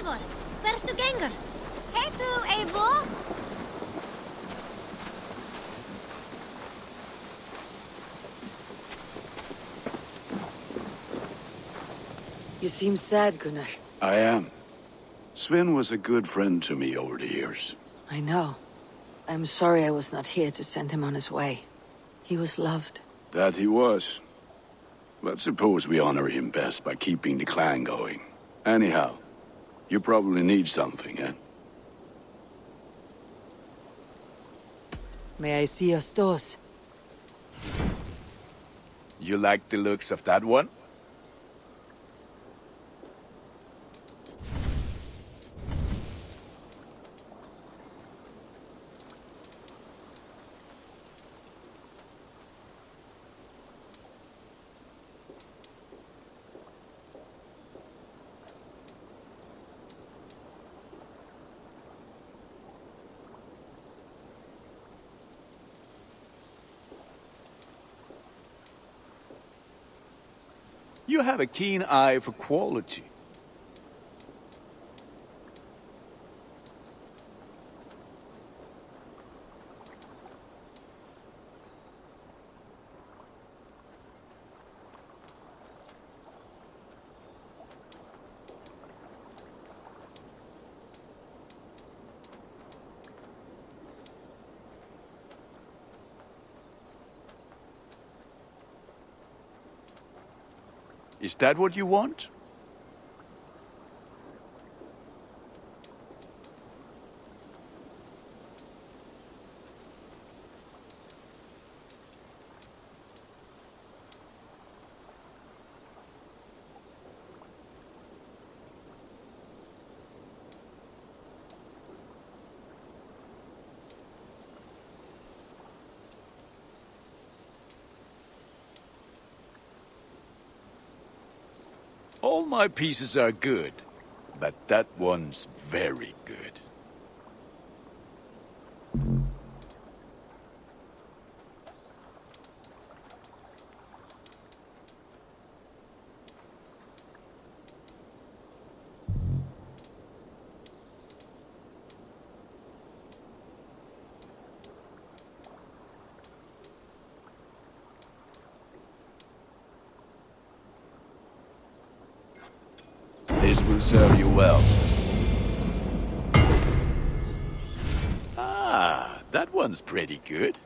Eivor, Versuganger. Hey tu, Eivor! You seem sad, Gunnar. I am. Sven was a good friend to me over the years. I know. I'm sorry I was not here to send him on his way. He was loved. That he was. But suppose we honor him best by keeping the clan going. Anyhow, you probably need something, eh? May I see your stores? You like the looks of that one? You have a keen eye for quality. Is that what you want? All my pieces are good, but that one's very good. This will serve you well. Ah, that one's pretty good.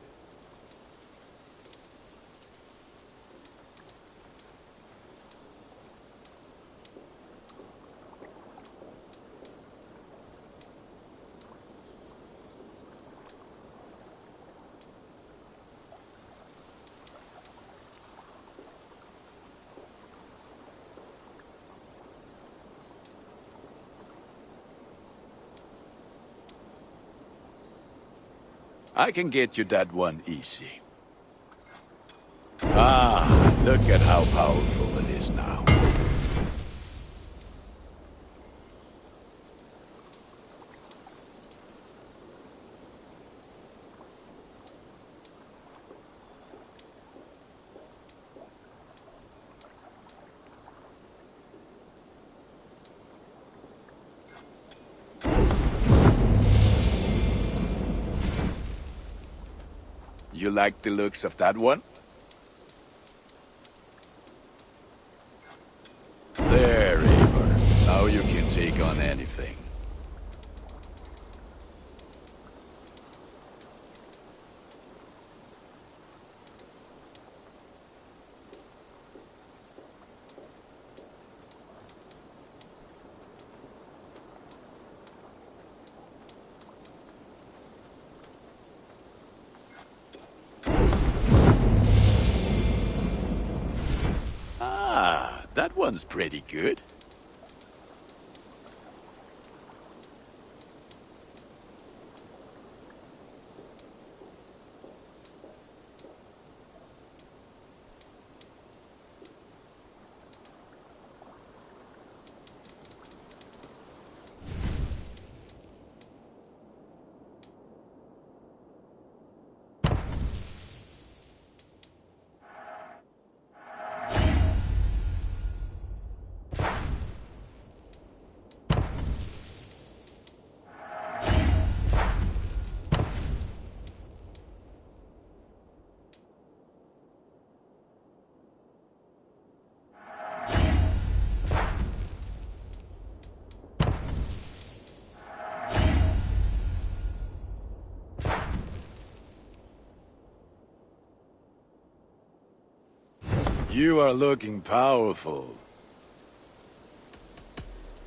I can get you that one easy. Ah, look at how powerful it is now. You like the looks of that one? There, Eivor. Now you can take on anything. Ah, that one's pretty good. You are looking powerful.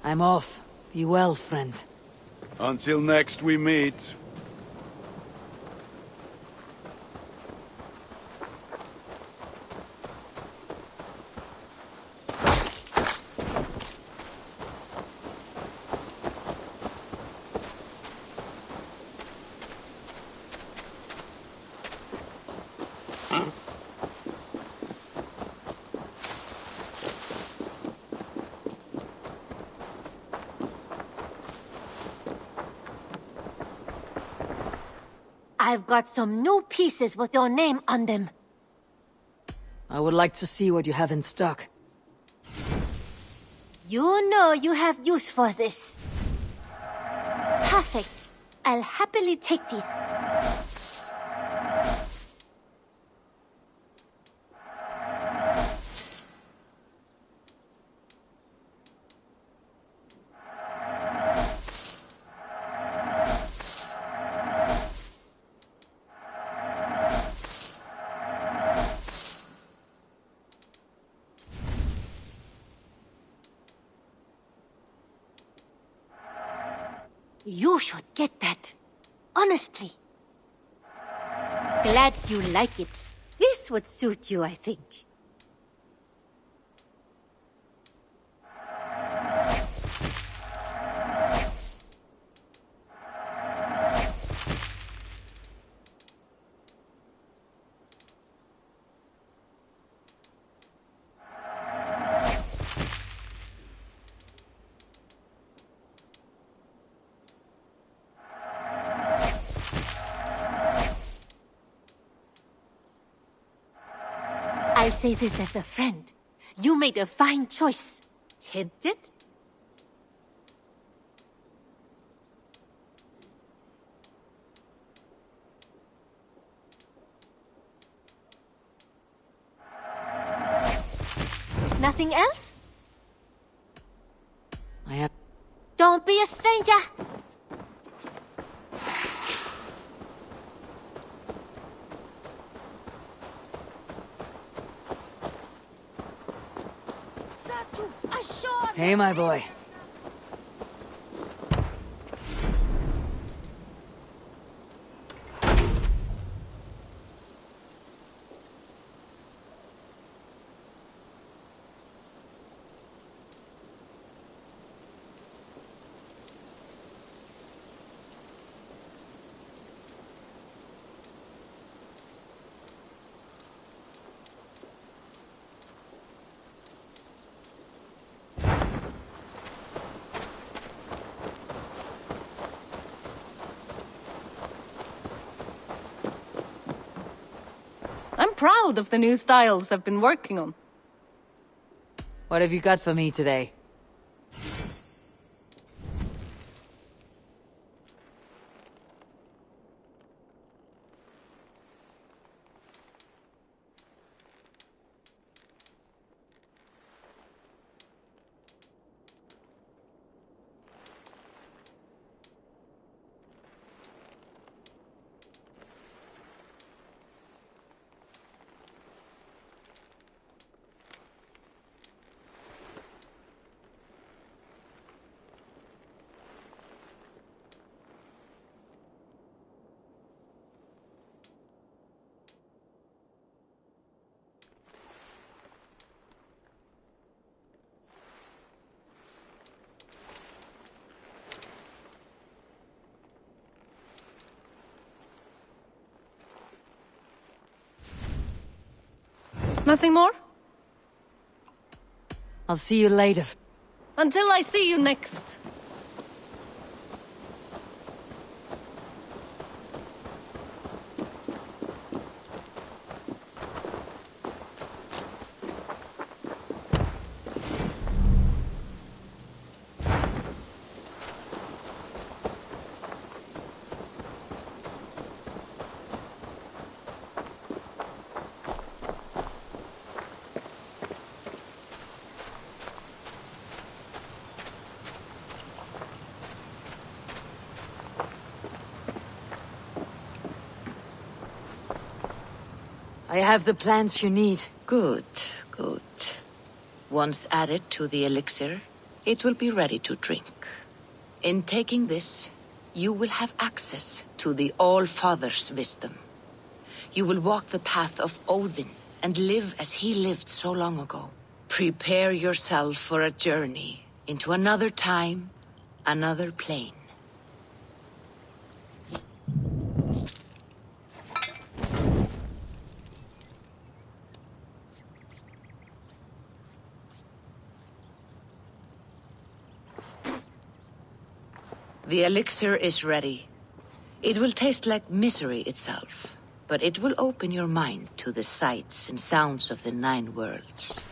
I'm off. Be well, friend. Until next we meet. I've got some new pieces with your name on them. I would like to see what you have in stock. You know you have use for this. Perfect. I'll happily take these. You should get that. Honestly. Glad you like it. This would suit you, I think. I say this as a friend. You made a fine choice. Tempted? Nothing else? I have... Don't be a stranger. Hey, my boy. I'm proud of the new styles I've been working on. What have you got for me today? Nothing more? I'll see you later. Until I see you next. I have the plants you need. Good. Good. Once added to the elixir, it will be ready to drink. In taking this, you will have access to the All-Father's wisdom. You will walk the path of Odin and live as he lived so long ago. Prepare yourself for a journey into another time, another plane. The elixir is ready. It will taste like misery itself, but it will open your mind to the sights and sounds of the 9 worlds.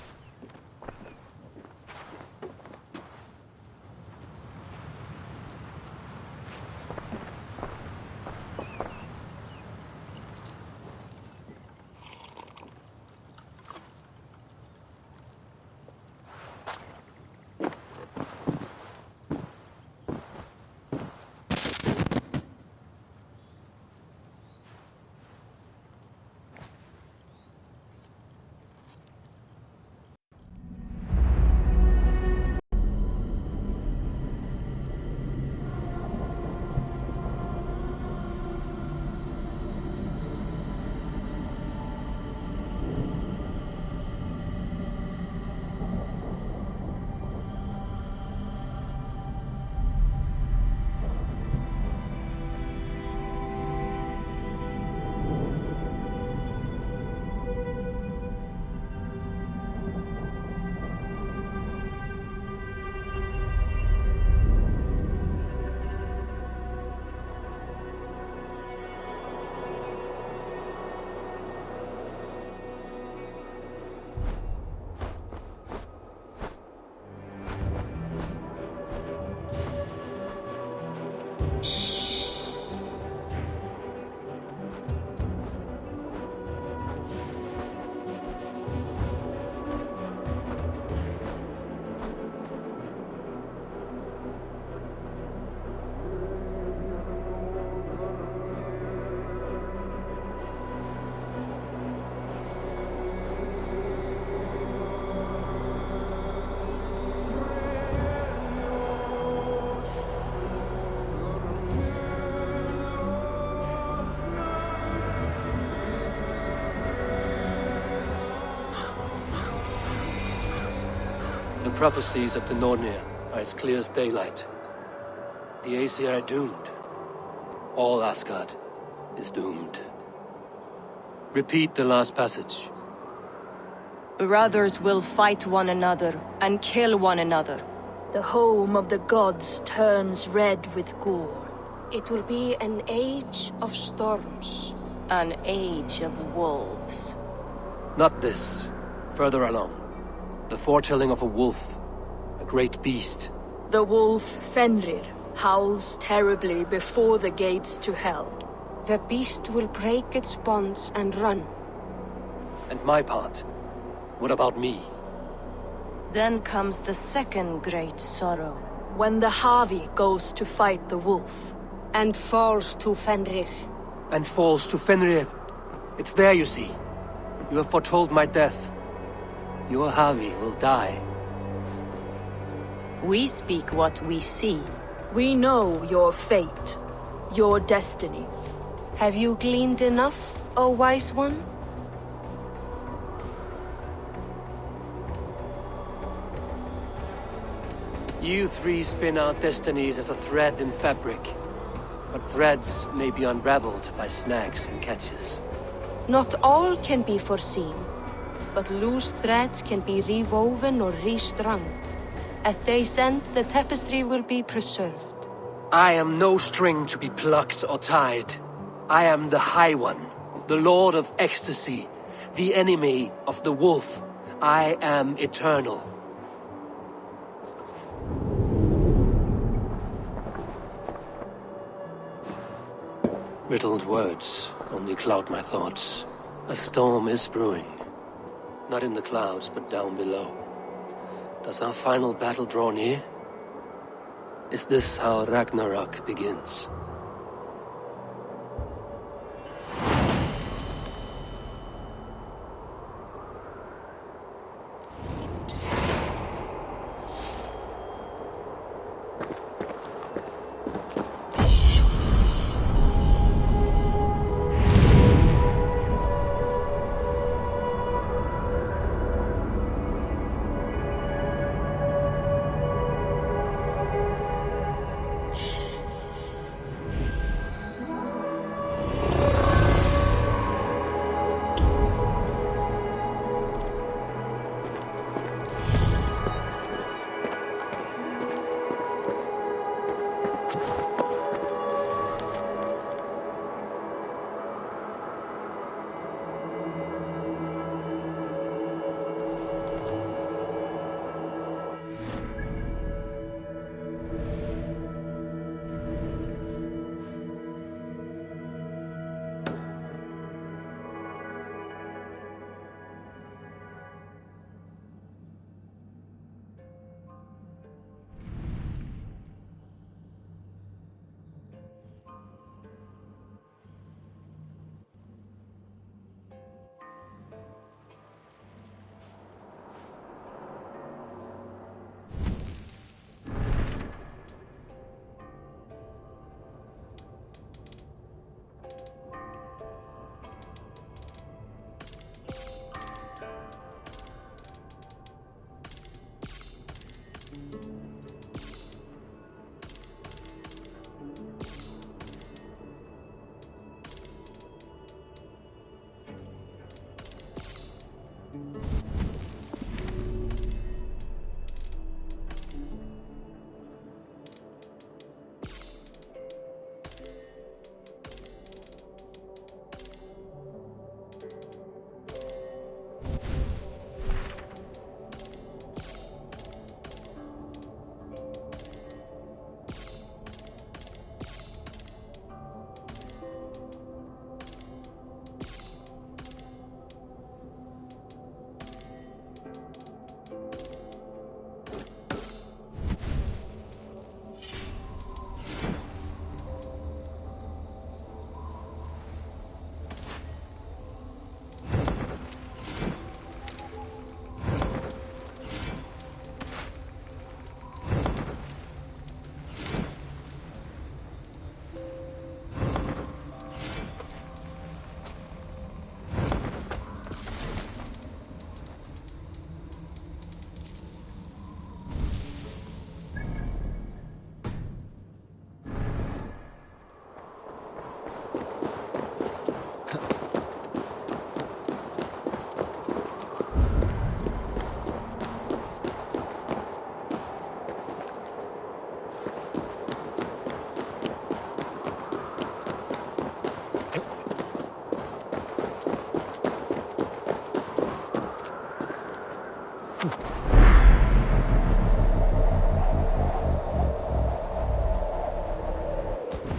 The prophecies of the Nornir are as clear as daylight. The Aesir are doomed. All Asgard is doomed. Repeat the last passage. Brothers will fight one another and kill one another. The home of the gods turns red with gore. It will be an age of storms. An age of wolves. Not this. Further along. The foretelling of a wolf. A great beast. The wolf Fenrir howls terribly before the gates to hell. The beast will break its bonds and run. And my part? What about me? Then comes the second great sorrow. When the Havi goes to fight the wolf. And falls to Fenrir. And falls to Fenrir. It's there, you see. You have foretold my death. Your Havi will die. We speak what we see. We know your fate, your destiny. Have you gleaned enough, O wise one? You three spin out destinies as a thread in fabric. But threads may be unraveled by snags and catches. Not all can be foreseen, but loose threads can be rewoven or restrung. At day's end, the tapestry will be preserved. I am no string to be plucked or tied. I am the High One, the Lord of Ecstasy, the enemy of the wolf. I am eternal. Riddled words only cloud my thoughts. A storm is brewing. Not in the clouds, but down below. Does our final battle draw near? Is this how Ragnarok begins?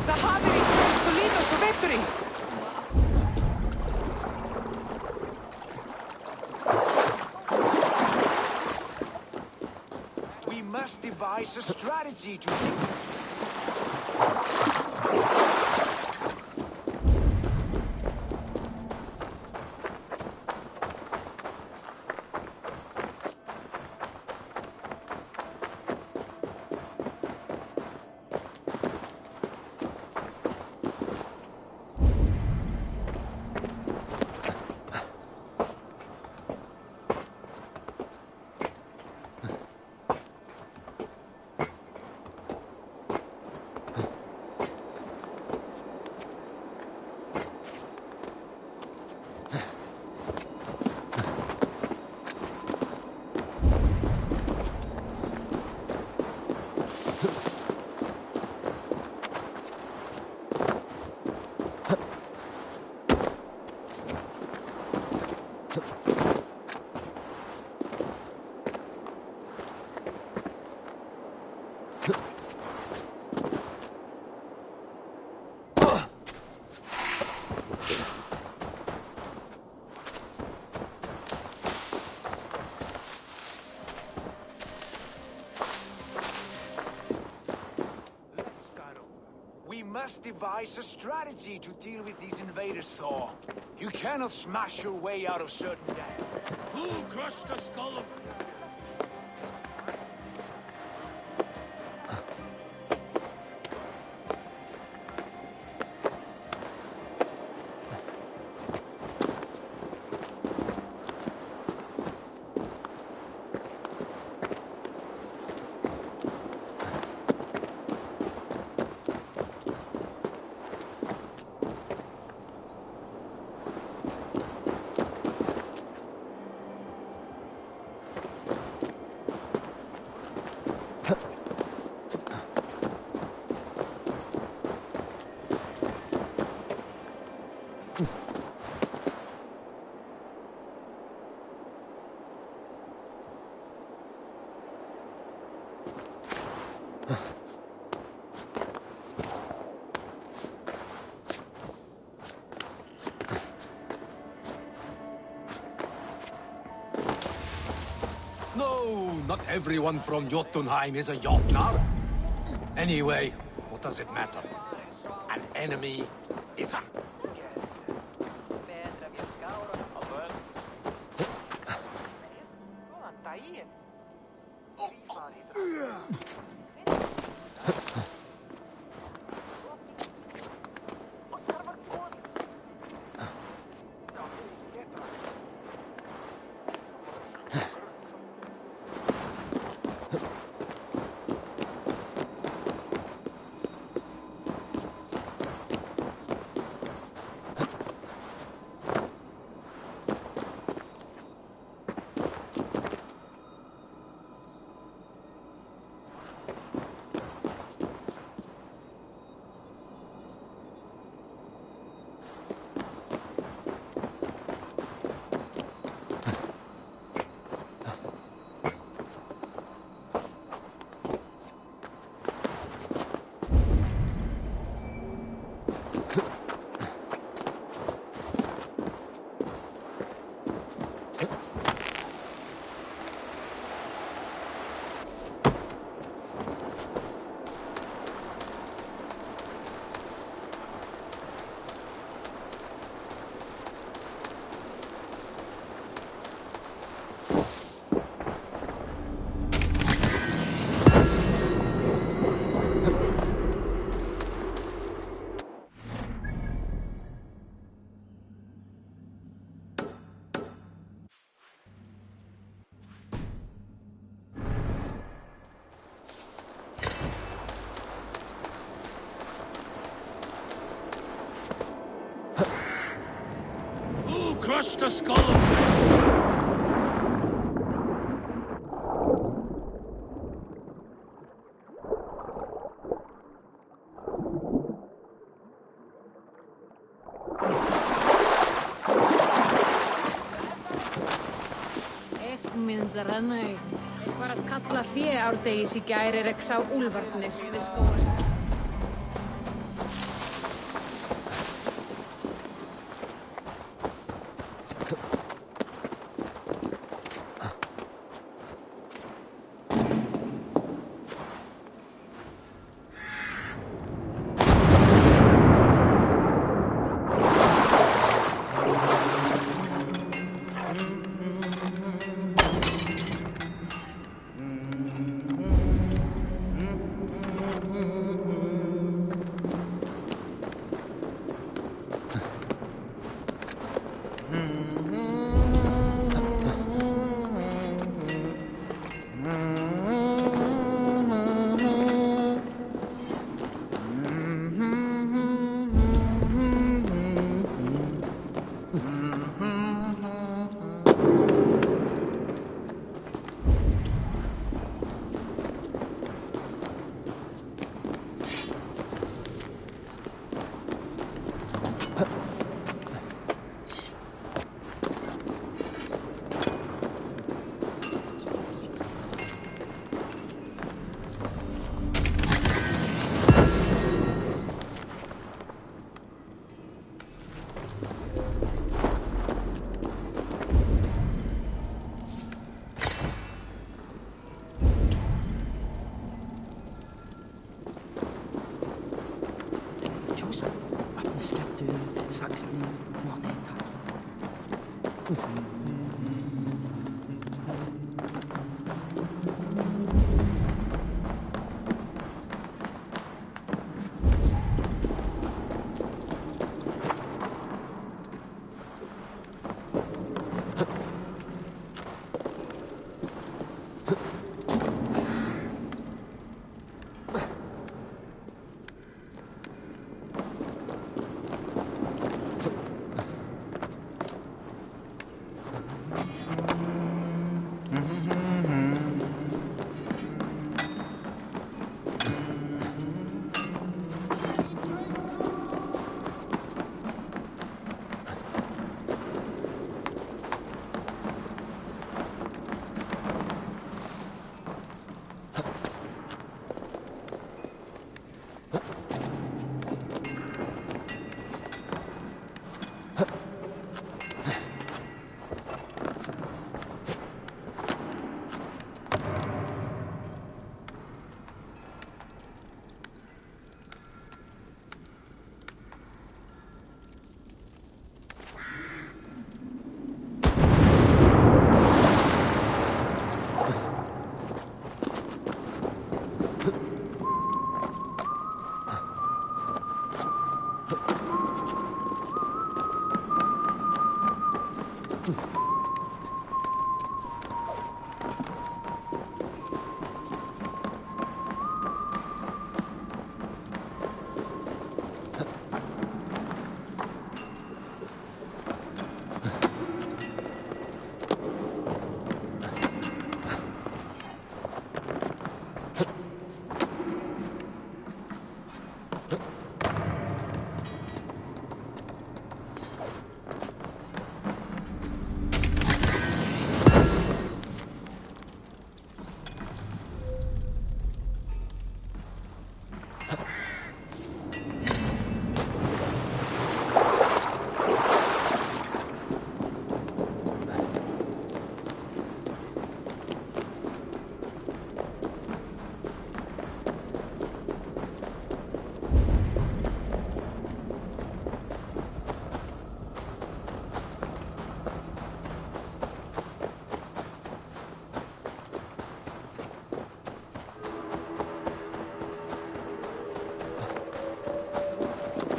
The hardening is to lead us to victory! We must devise a strategy to... We must devise a strategy to deal with these invaders, Thor. You cannot smash your way out of certain death. Who crushed the skull of... No, not everyone from Jotunheim is a Jotnar. Anyway, what does it matter? An enemy is a... Crush the skull of... að renna í. Ég var að kalla árdegis í gær sá úlfarnir við skóin.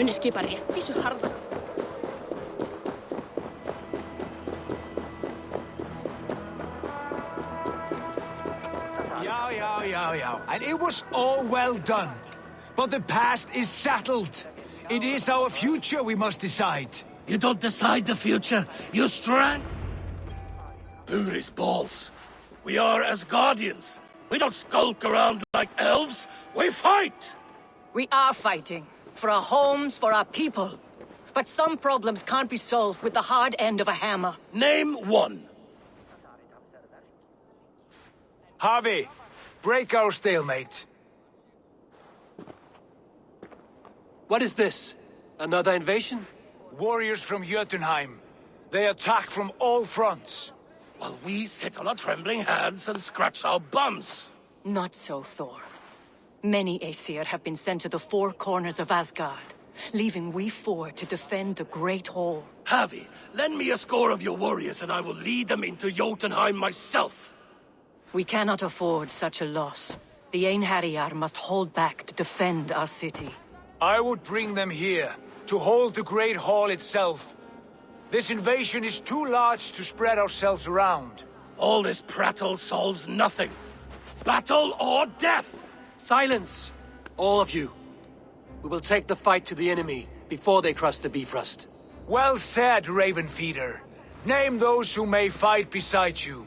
Muni skipa réttvísu harða. Yeah. And it was all well done. But the past is settled. It is our future we must decide. You don't decide the future, you strang. Booty's balls. We are as guardians. We don't skulk around like elves. We fight! We are fighting. For our homes, for our people. But some problems can't be solved with the hard end of a hammer. Name one. Harvey, break our stalemate. What is this? Another invasion? Warriors from Jotunheim. They attack from all fronts. While we sit on our trembling hands and scratch our bums. Not so, Thor. Many Aesir have been sent to the four corners of Asgard, leaving we four to defend the Great Hall. Harvey, lend me a score of your warriors and I will lead them into Jotunheim myself. We cannot afford such a loss. The Einherjar must hold back to defend our city. I would bring them here, to hold the Great Hall itself. This invasion is too large to spread ourselves around. All this prattle solves nothing. Battle or death! Silence! All of you. We will take the fight to the enemy before they cross the Bifrost. Well said, Ravenfeeder. Name those who may fight beside you.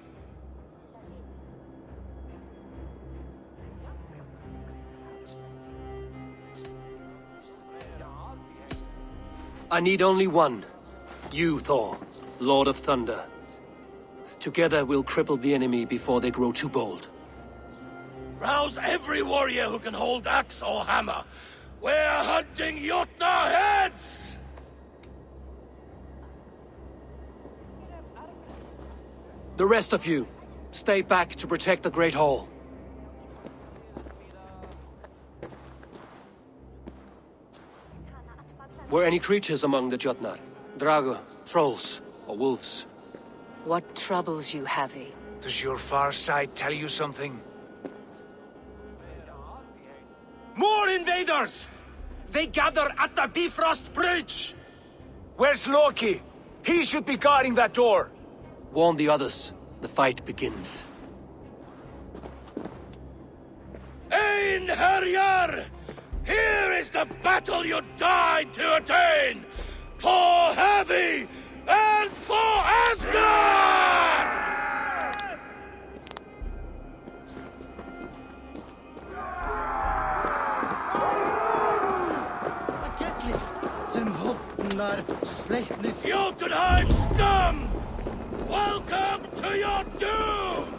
I need only one. You, Thor, Lord of Thunder. Together we'll cripple the enemy before they grow too bold. Rouse every warrior who can hold axe or hammer. We're hunting Jotnar heads! The rest of you, stay back to protect the Great Hall. Were any creatures among the Jotnar? Drago, trolls, or wolves? What troubles you, Havi? Does your far side tell you something? More invaders! They gather at the Bifrost Bridge! Where's Loki? He should be guarding that door! Warn the others. The fight begins. Einherjar! Here is the battle you died to attain! For Havi and for Asgard! Jotunheim scum! Welcome to your doom!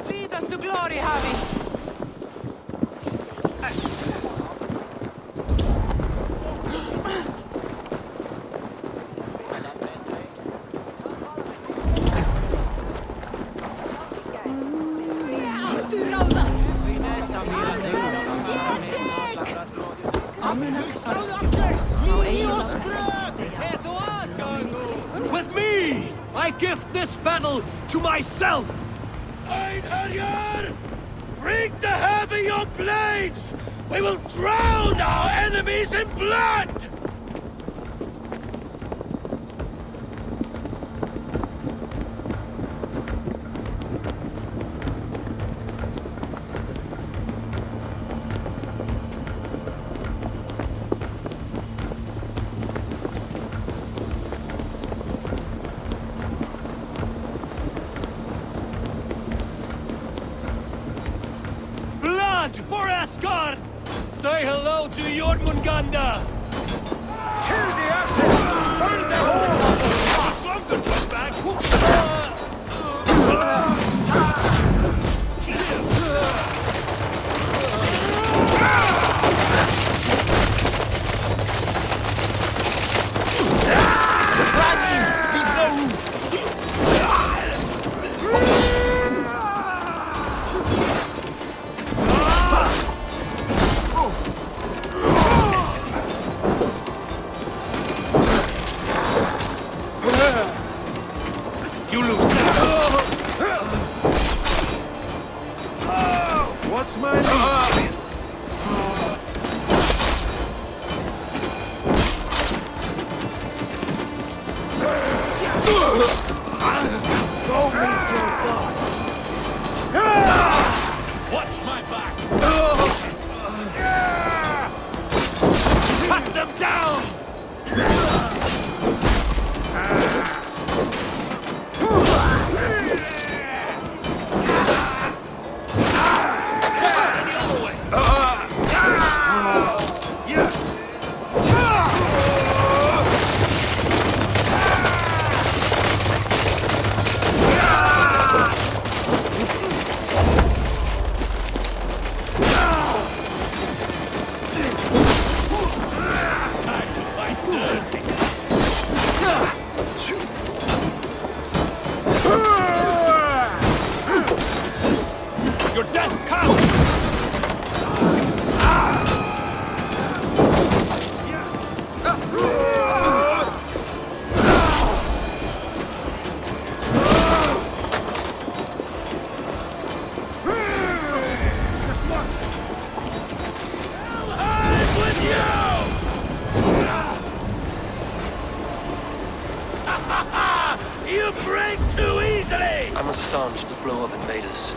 Lead us to glory, Havi! With me! I gift this battle to myself! Einherjar! Bring to Havi your blades! We will drown our enemies in blood! For Asgard! Say hello to Jormungandr! Kill the assets! Burn the hole! Something come back! staunch the flow of invaders.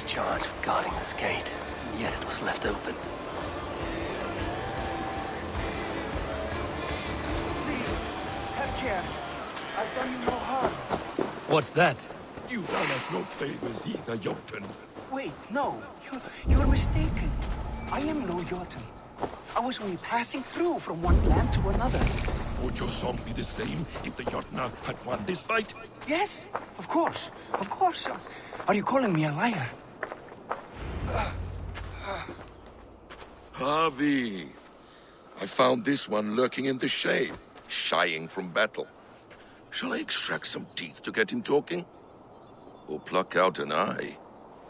Charged with guarding this gate, and yet it was left open. Please, take care. I've done you no harm. What's that? You done us no favors either, Jotun. Wait, no. You're mistaken. I am no Jotun. I was only passing through from one land to another. Would your song be the same if the Jotnar had won this fight? Yes, of course. Of course. Are you calling me a liar? Harvey, I found this one lurking in the shade, shying from battle. Shall I extract some teeth to get him talking? Or pluck out an eye?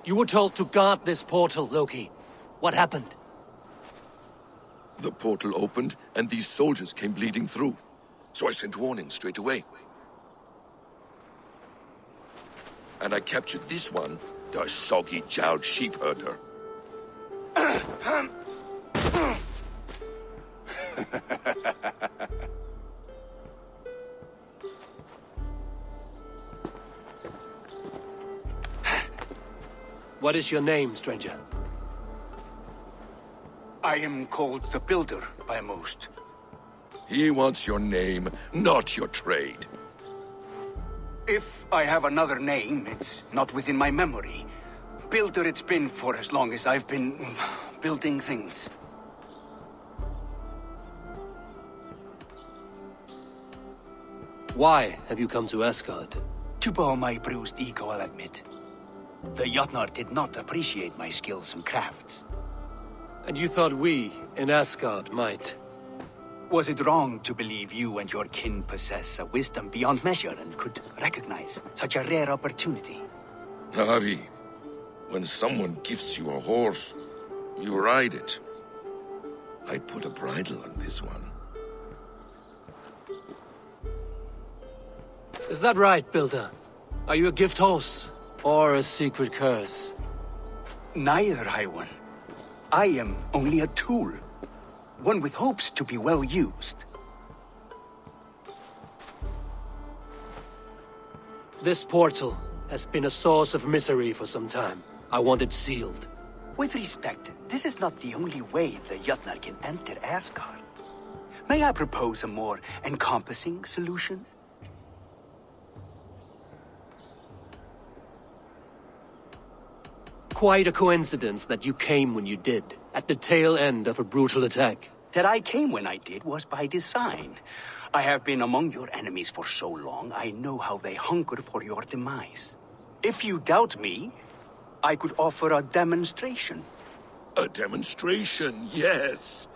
You were told to guard this portal, Loki. What happened? The portal opened, and these soldiers came bleeding through. So I sent warning straight away. And I captured this one, the soggy-jowled sheep herder. What is your name, stranger? I am called the Builder by most. He wants your name, not your trade. If I have another name, it's not within my memory. Builder it's been for as long as I've been building things. Why have you come to Asgard? To bow my bruised ego, I'll admit. The Jotnar did not appreciate my skills and crafts. And you thought we, in Asgard, might? Was it wrong to believe you and your kin possess a wisdom beyond measure and could recognize such a rare opportunity? Harvey, when someone gifts you a horse, you ride it. I put a bridle on this one. Is that right, Builder? Are you a gift horse? Or a secret curse? Neither, High One. I am only a tool. One with hopes to be well used. This portal has been a source of misery for some time. I want it sealed. With respect, this is not the only way the Jotnar can enter Asgard. May I propose a more encompassing solution? Quite a coincidence that you came when you did, at the tail end of a brutal attack. That I came when I did was by design. I have been among your enemies for so long, I know how they hunger for your demise. If you doubt me, I could offer a demonstration. A demonstration, yes.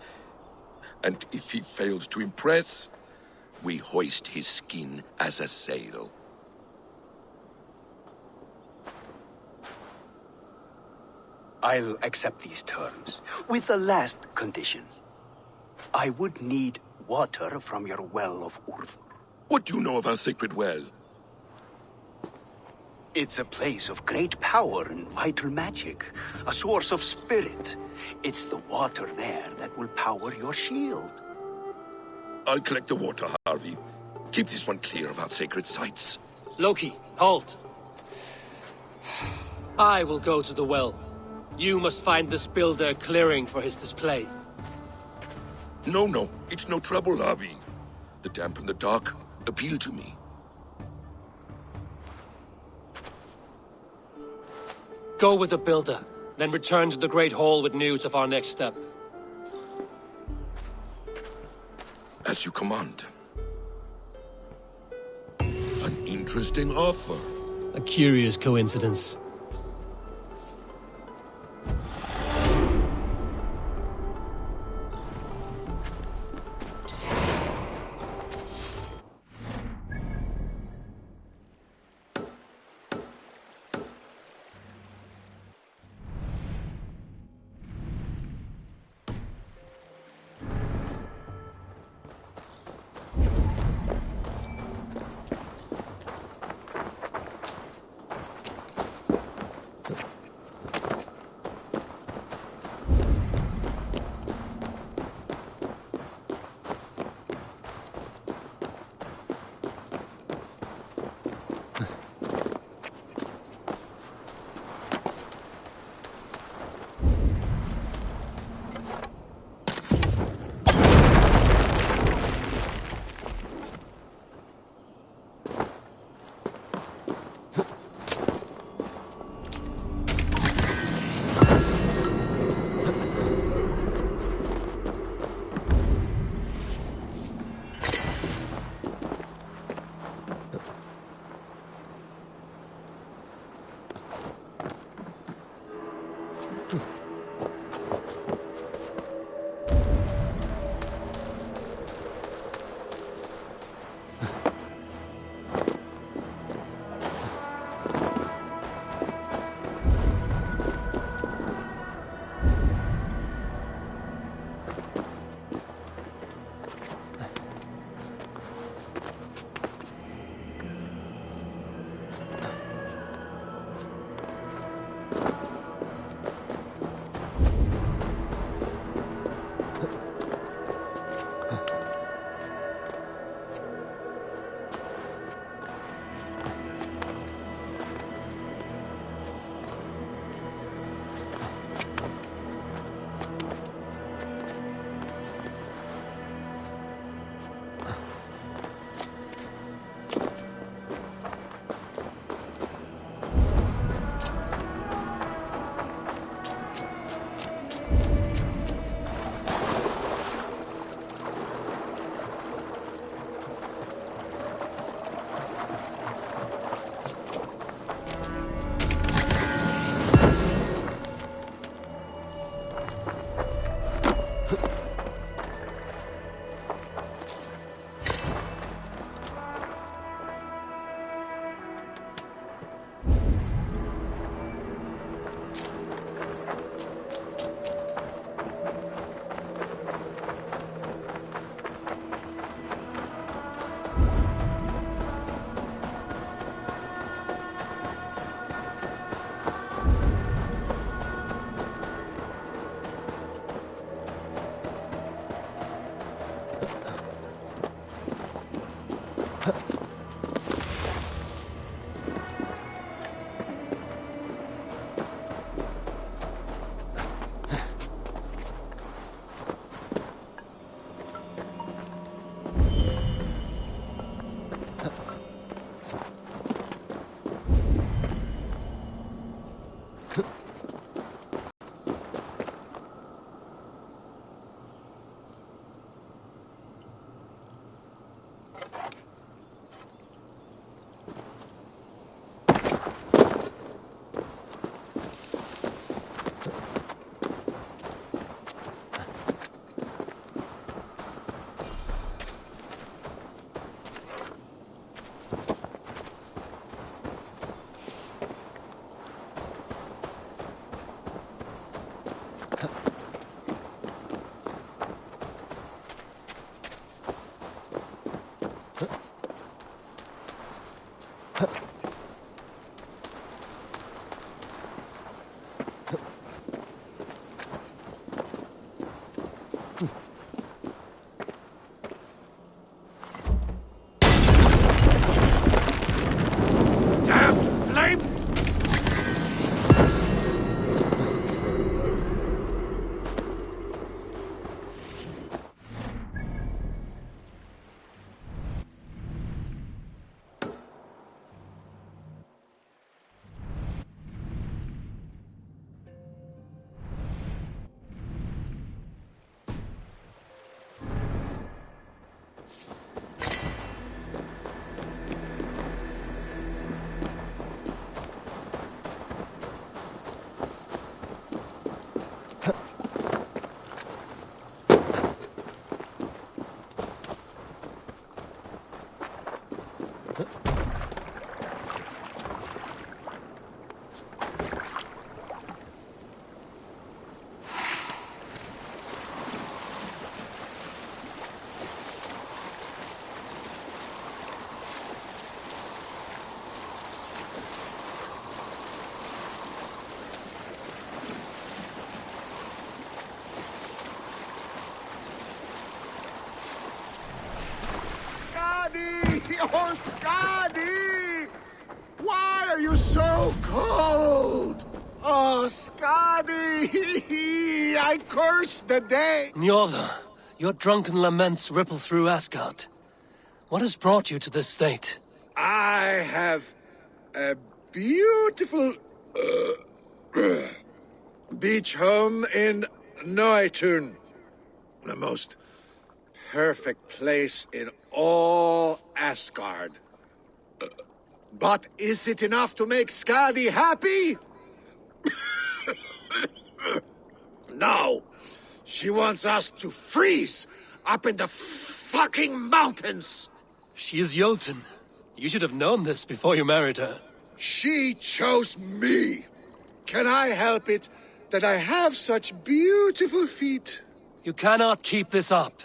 And if he fails to impress, we hoist his skin as a sail. I'll accept these terms, with the last condition. I would need water from your well of Urthur. What do you know of our sacred well? It's a place of great power and vital magic, a source of spirit. It's the water there that will power your shield. I'll collect the water, Harvey. Keep this one clear of our sacred sites. Loki, halt. I will go to the well. You must find this builder clearing for his display. No, it's no trouble, Avi. The damp and the dark appeal to me. Go with the builder, then return to the Great Hall with news of our next step. As you command. An interesting offer. A curious coincidence. Oh, Skadi! Why are you so cold? Oh, Skadi! I curse the day! Njorda, your drunken laments ripple through Asgard. What has brought you to this state? I have a beautiful beach home in Noitun. The most perfect place in all Asgard. But is it enough to make Skadi happy? No. She wants us to freeze up in the fucking mountains. She is Jotun. You should have known this before you married her. She chose me. Can I help it that I have such beautiful feet? You cannot keep this up.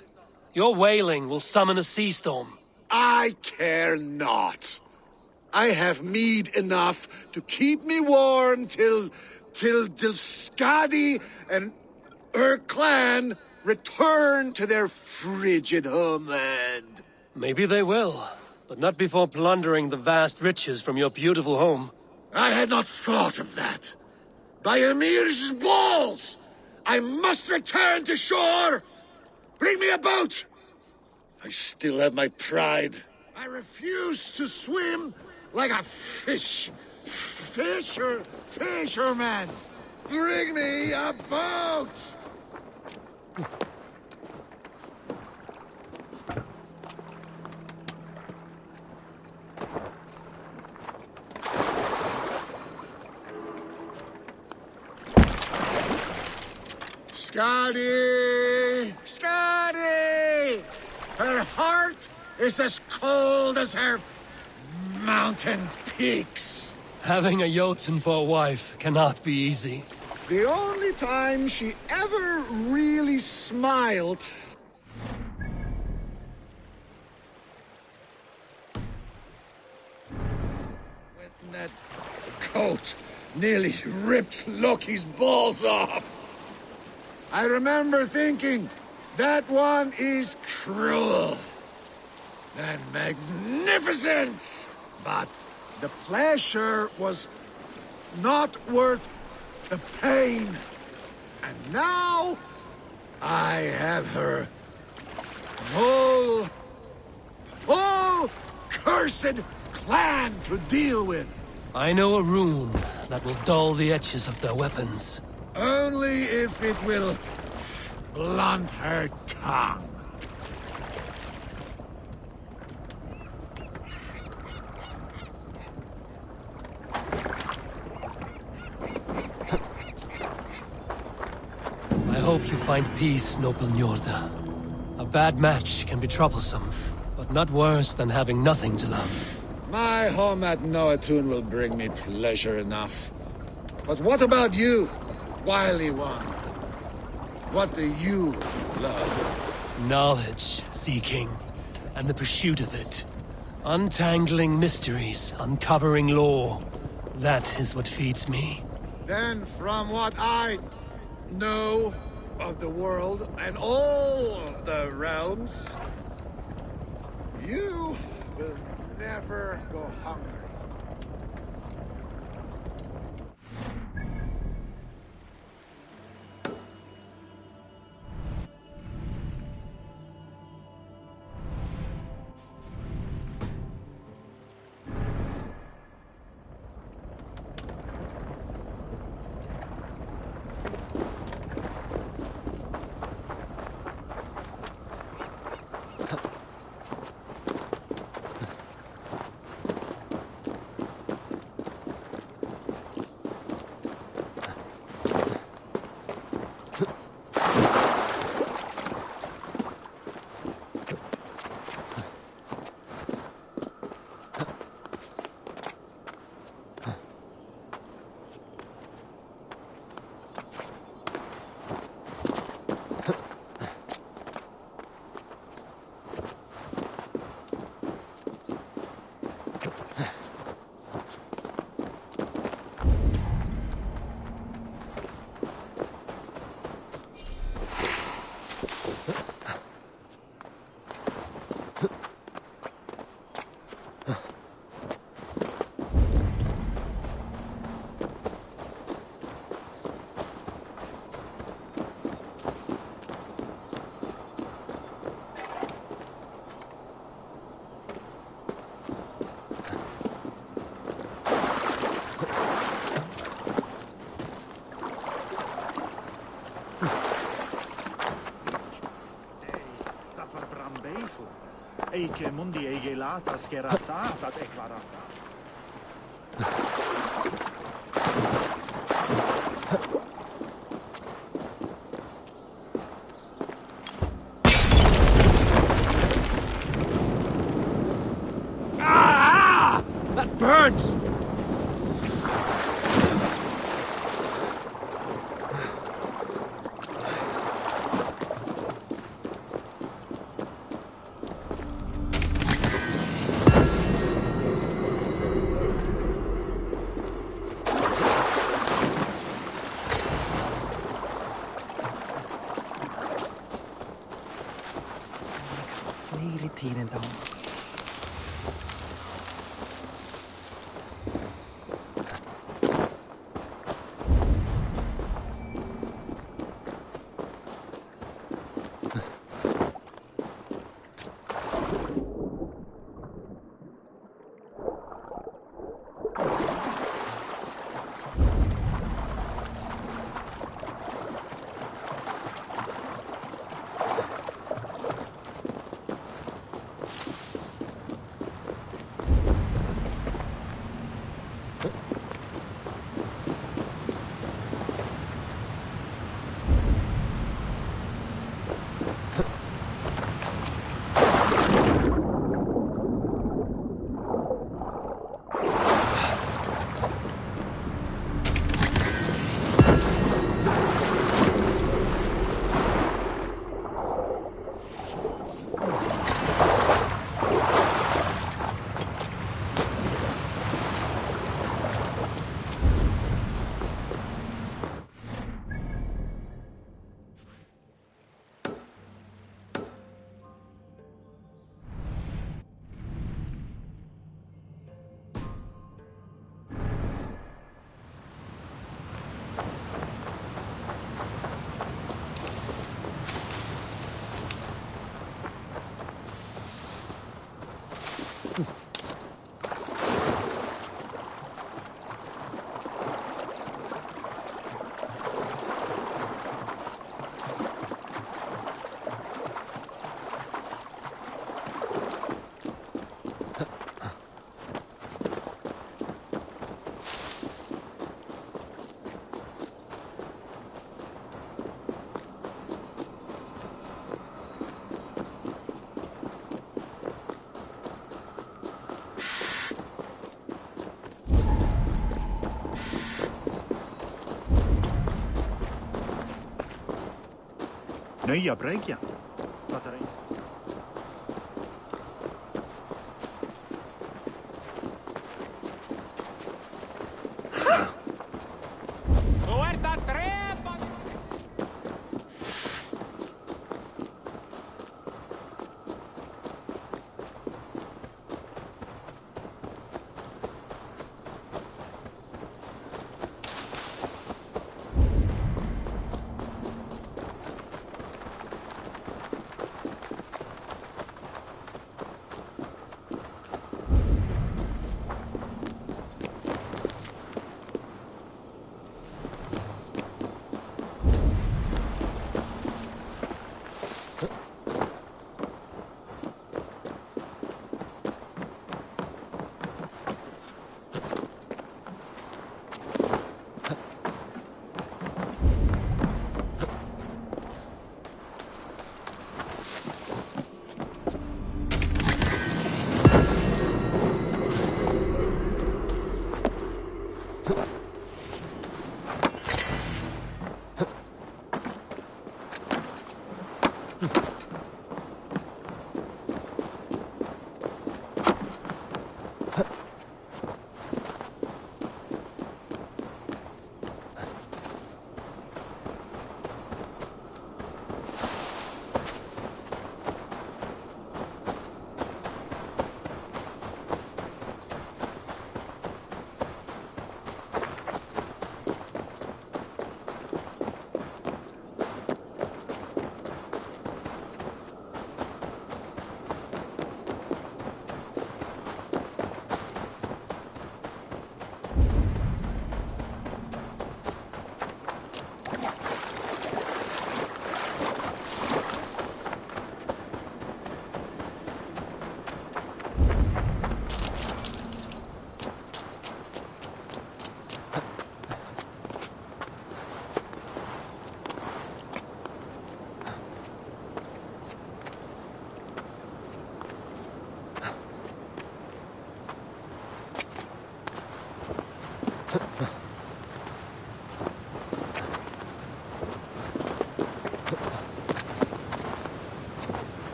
Your wailing will summon a sea storm. I care not. I have mead enough to keep me warm till Skadi and her clan return to their frigid homeland. Maybe they will, but not before plundering the vast riches from your beautiful home. I had not thought of that. By Ymir's balls! I must return to shore! Bring me a boat! I still have my pride. I refuse to swim like a fisherman! Bring me a boat! Skadi! Skadi! Her heart is as cold as her mountain peaks. Having a Jotun for a wife cannot be easy. The only time she ever really smiled... when that coat nearly ripped Loki's balls off. I remember thinking, that one is cruel. And magnificent! But the pleasure was not worth the pain. And now, I have her whole cursed clan to deal with. I know a rune that will dull the edges of their weapons. Only if it will blunt her tongue. I hope you find peace, noble Njorda. A bad match can be troublesome, but not worse than having nothing to love. My home at Noatun will bring me pleasure enough. But what about you, wily one? What do you love? Knowledge seeking, and the pursuit of it. Untangling mysteries, uncovering lore. That is what feeds me. Then, from what I know of the world and all of the realms, you will never go hungry. Vice mundi egelata scherata dat equarata. Ah! That burns! Fleri tiden down. Nya break, ja. Wat er een.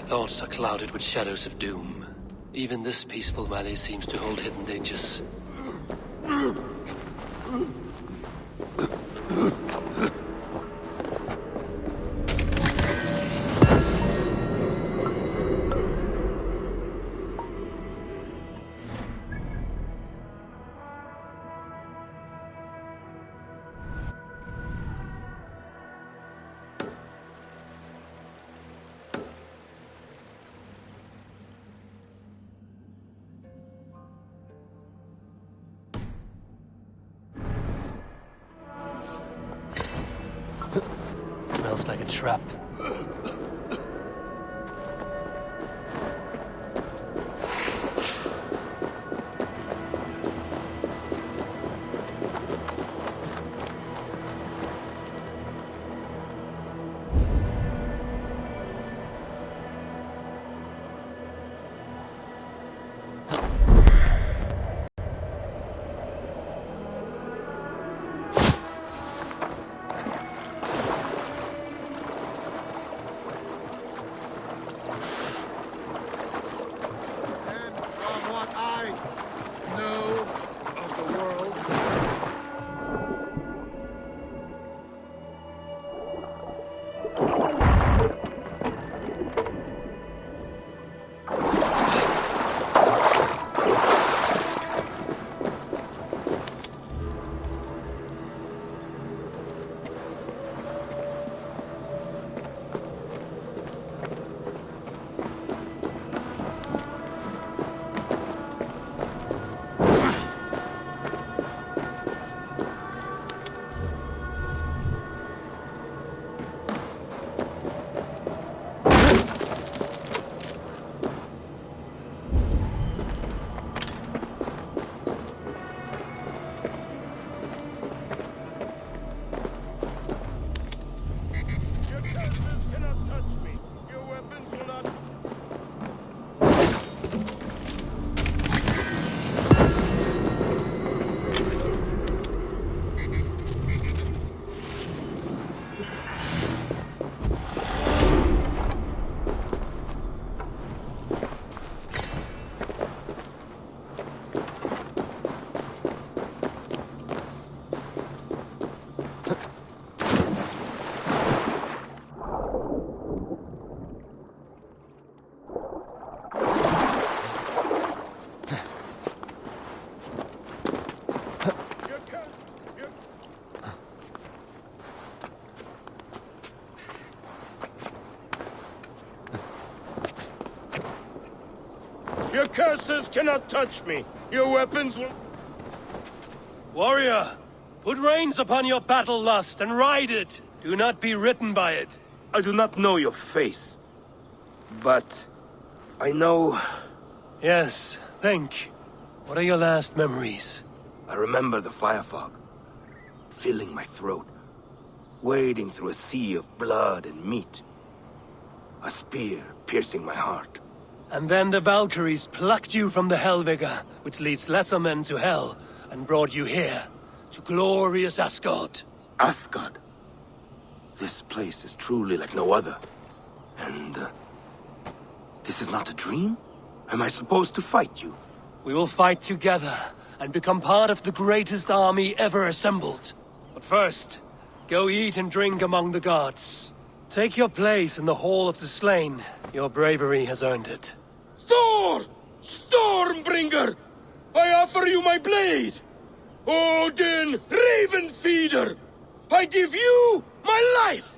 Thoughts are clouded with shadows of doom. Even this peaceful valley seems to hold hidden dangers. Smells like a trap. Your curses cannot touch me. Your weapons will... Warrior, put reins upon your battle lust and ride it. Do not be ridden by it. I do not know your face, but I know... Yes, think. What are your last memories? I remember the fire fog, filling my throat, wading through a sea of blood and meat. A spear piercing my heart. And then the Valkyries plucked you from the Helvega, which leads lesser men to hell, and brought you here, to glorious Asgard. Asgard? This place is truly like no other. And, this is not a dream? Am I supposed to fight you? We will fight together, and become part of the greatest army ever assembled. But first, go eat and drink among the gods. Take your place in the Hall of the Slain. Your bravery has earned it. Thor! Stormbringer! I offer you my blade! Odin, Raven Feeder! I give you my life!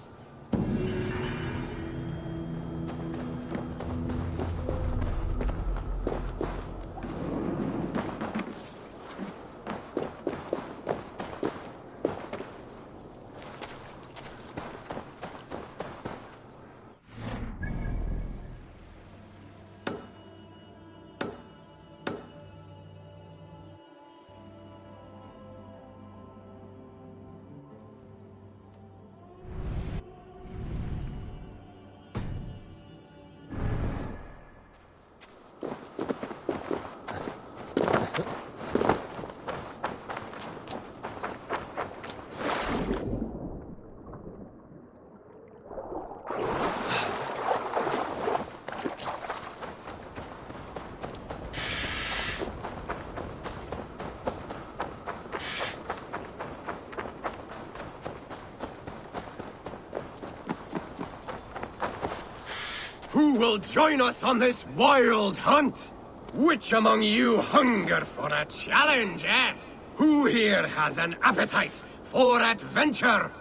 Who will join us on this wild hunt? Which among you hunger for a challenge, eh? Who here has an appetite for adventure?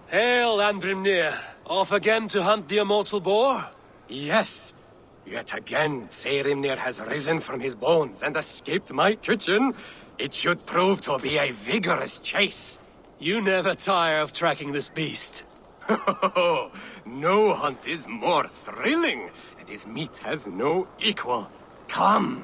Hail, Andrimnir. Off again to hunt the immortal boar? Yes. Yet again, Seirimnir has risen from his bones and escaped my kitchen. It should prove to be a vigorous chase. You never tire of tracking this beast. No hunt is more thrilling, and his meat has no equal. Come!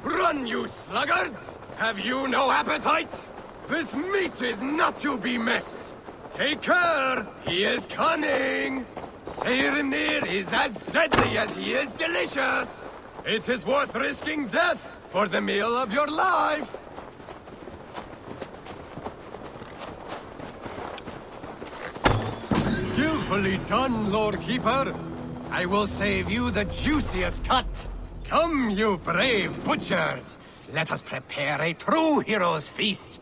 Run, you sluggards! Have you no appetite? This meat is not to be missed! Take care! He is cunning! Seirimnir is as deadly as he is delicious! It is worth risking death for the meal of your life! Skillfully done, Lord Keeper! I will save you the juiciest cut! Come, you brave butchers! Let us prepare a true hero's feast!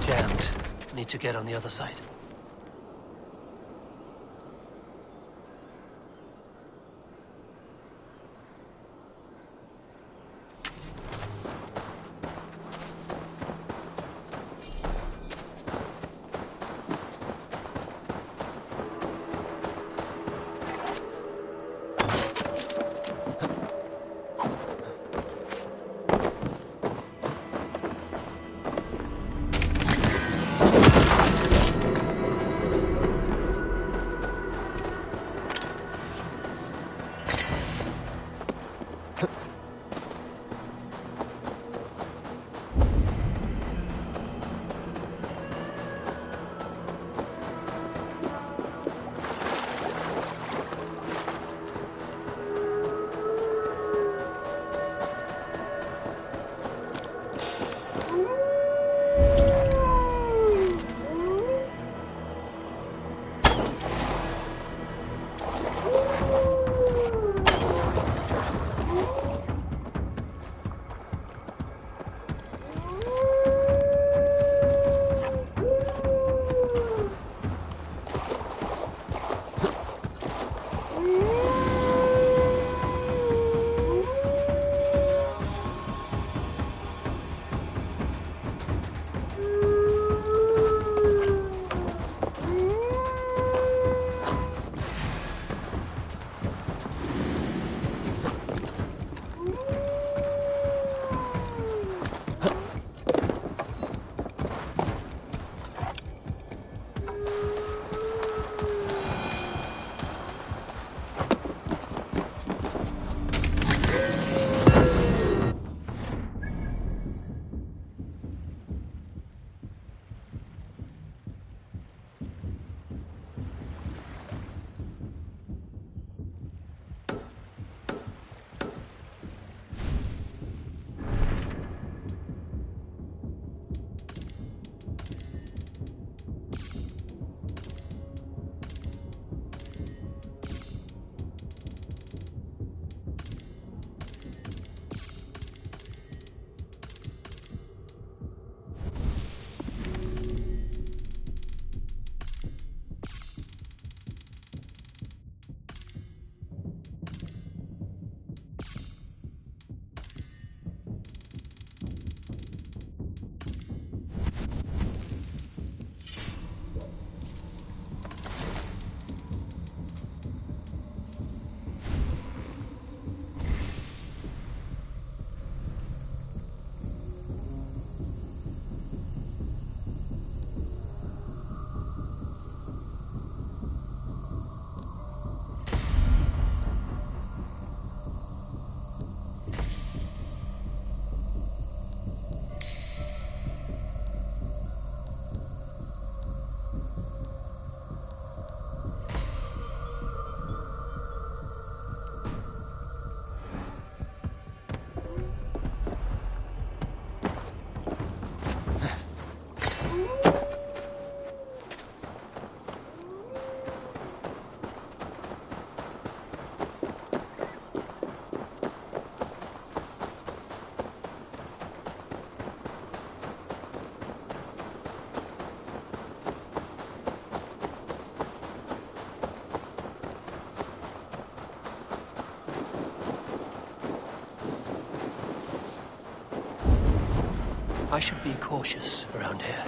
Jammed. Need to get on the other side. I should be cautious around here.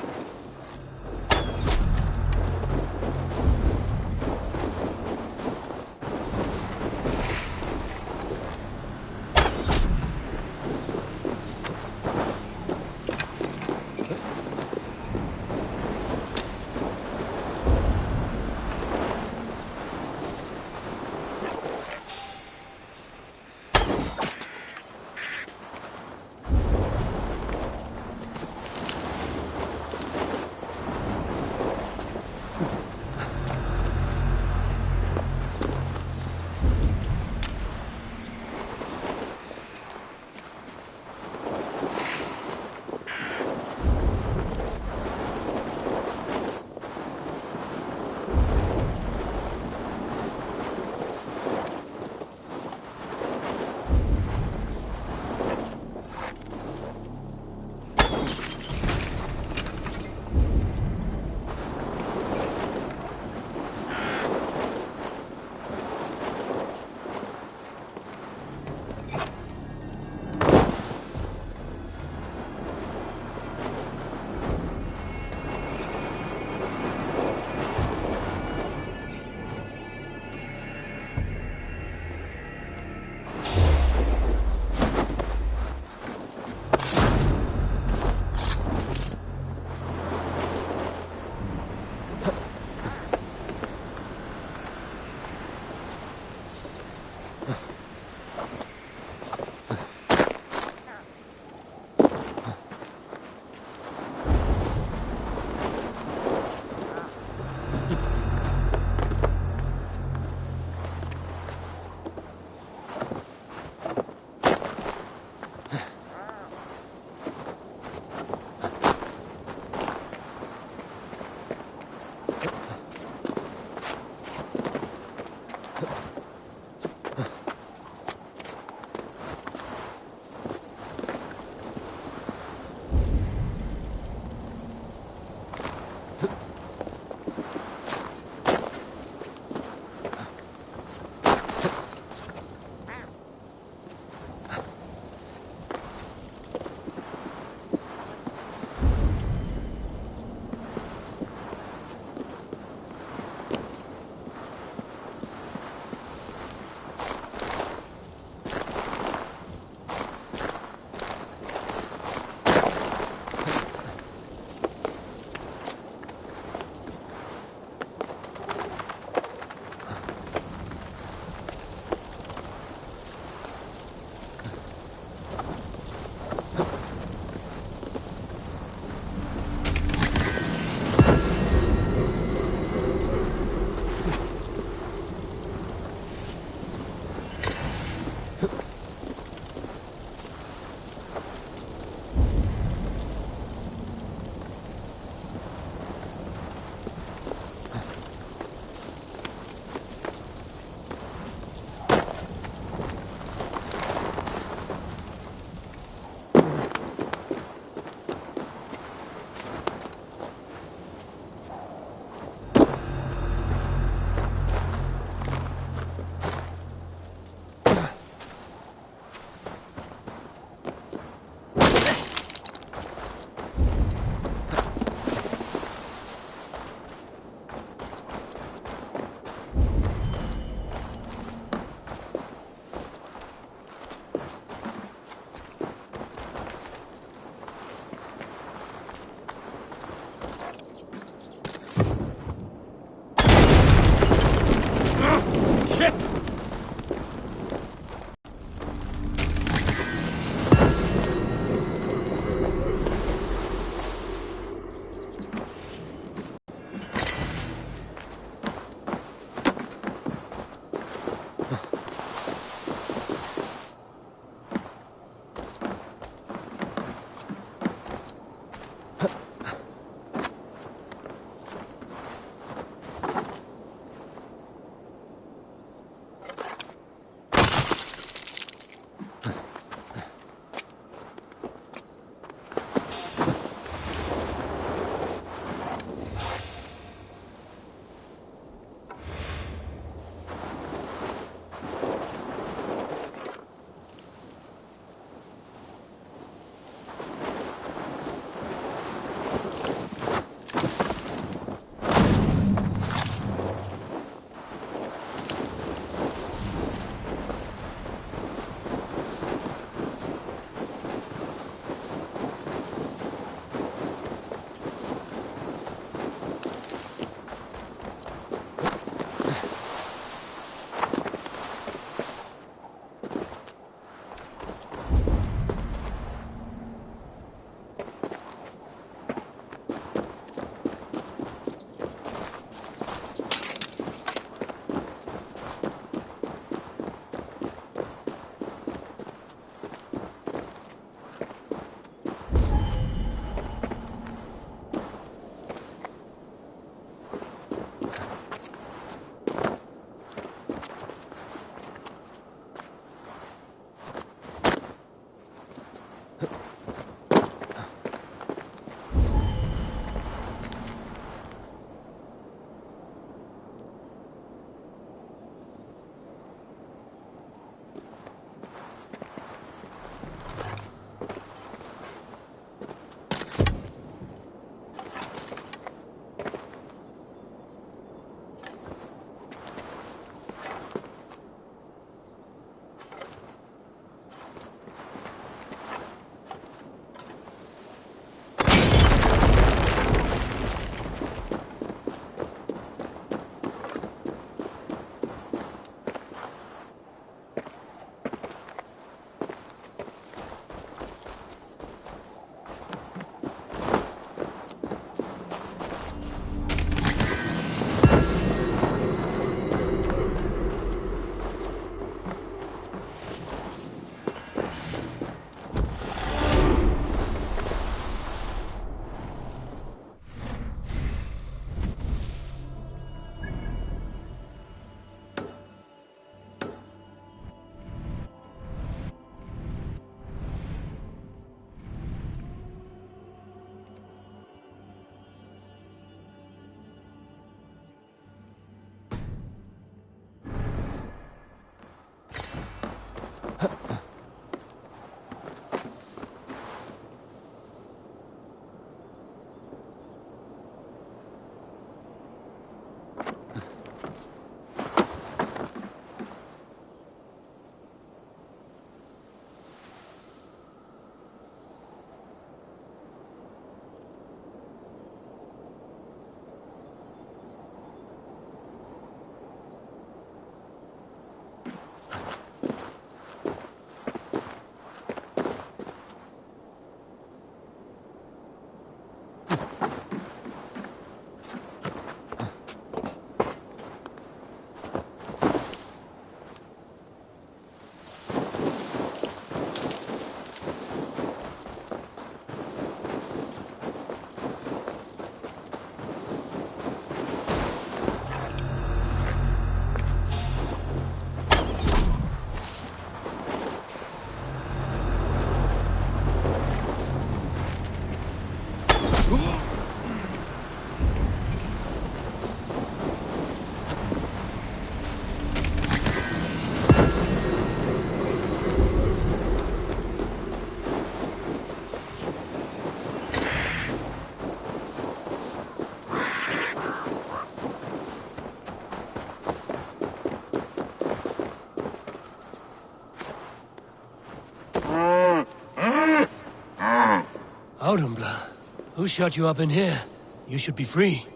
Audumbla, who shut you up in here? You should be free.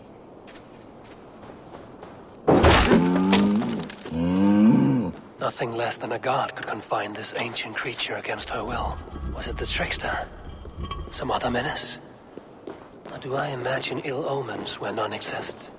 Nothing less than a god could confine this ancient creature against her will. Was it the trickster? Some other menace? Or do I imagine ill omens where none exist?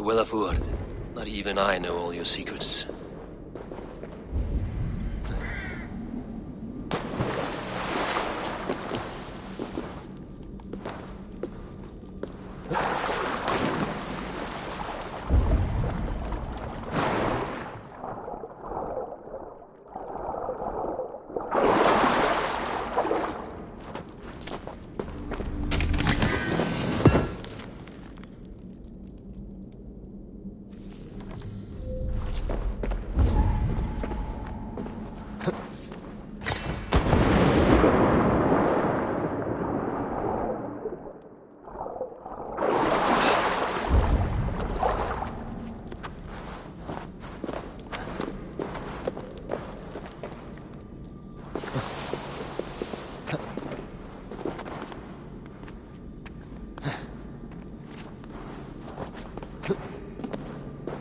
The Will of Word. Not even I know all your secrets.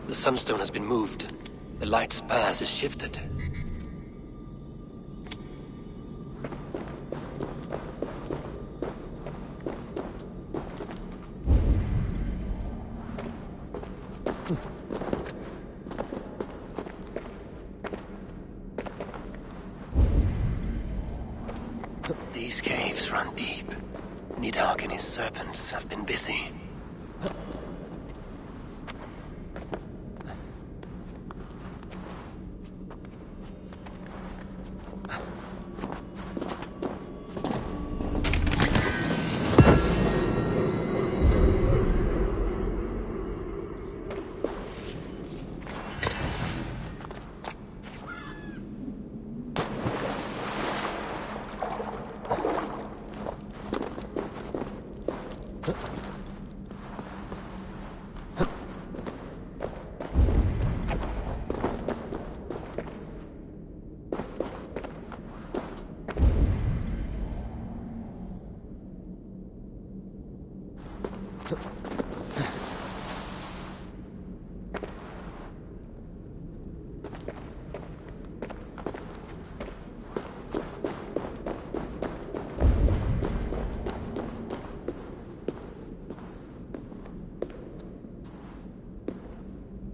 The sunstone has been moved. The light's path is shifted. These caves run deep. Nidhogg and his serpents have been busy.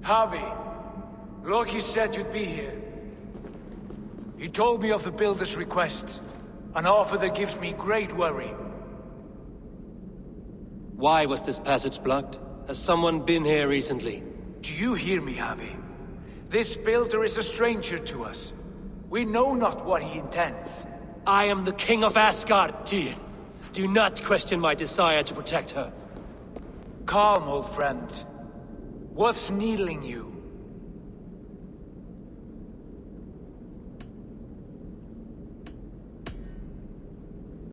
Harvey, Loki said you'd be here. He told me of the Builder's request, an offer that gives me great worry. Why was this passage blocked? Has someone been here recently? Do you hear me, Harvey? This Builder is a stranger to us. We know not what he intends. I am the King of Asgard, Tyr. Do not question my desire to protect her. Calm, old friend. What's needling you?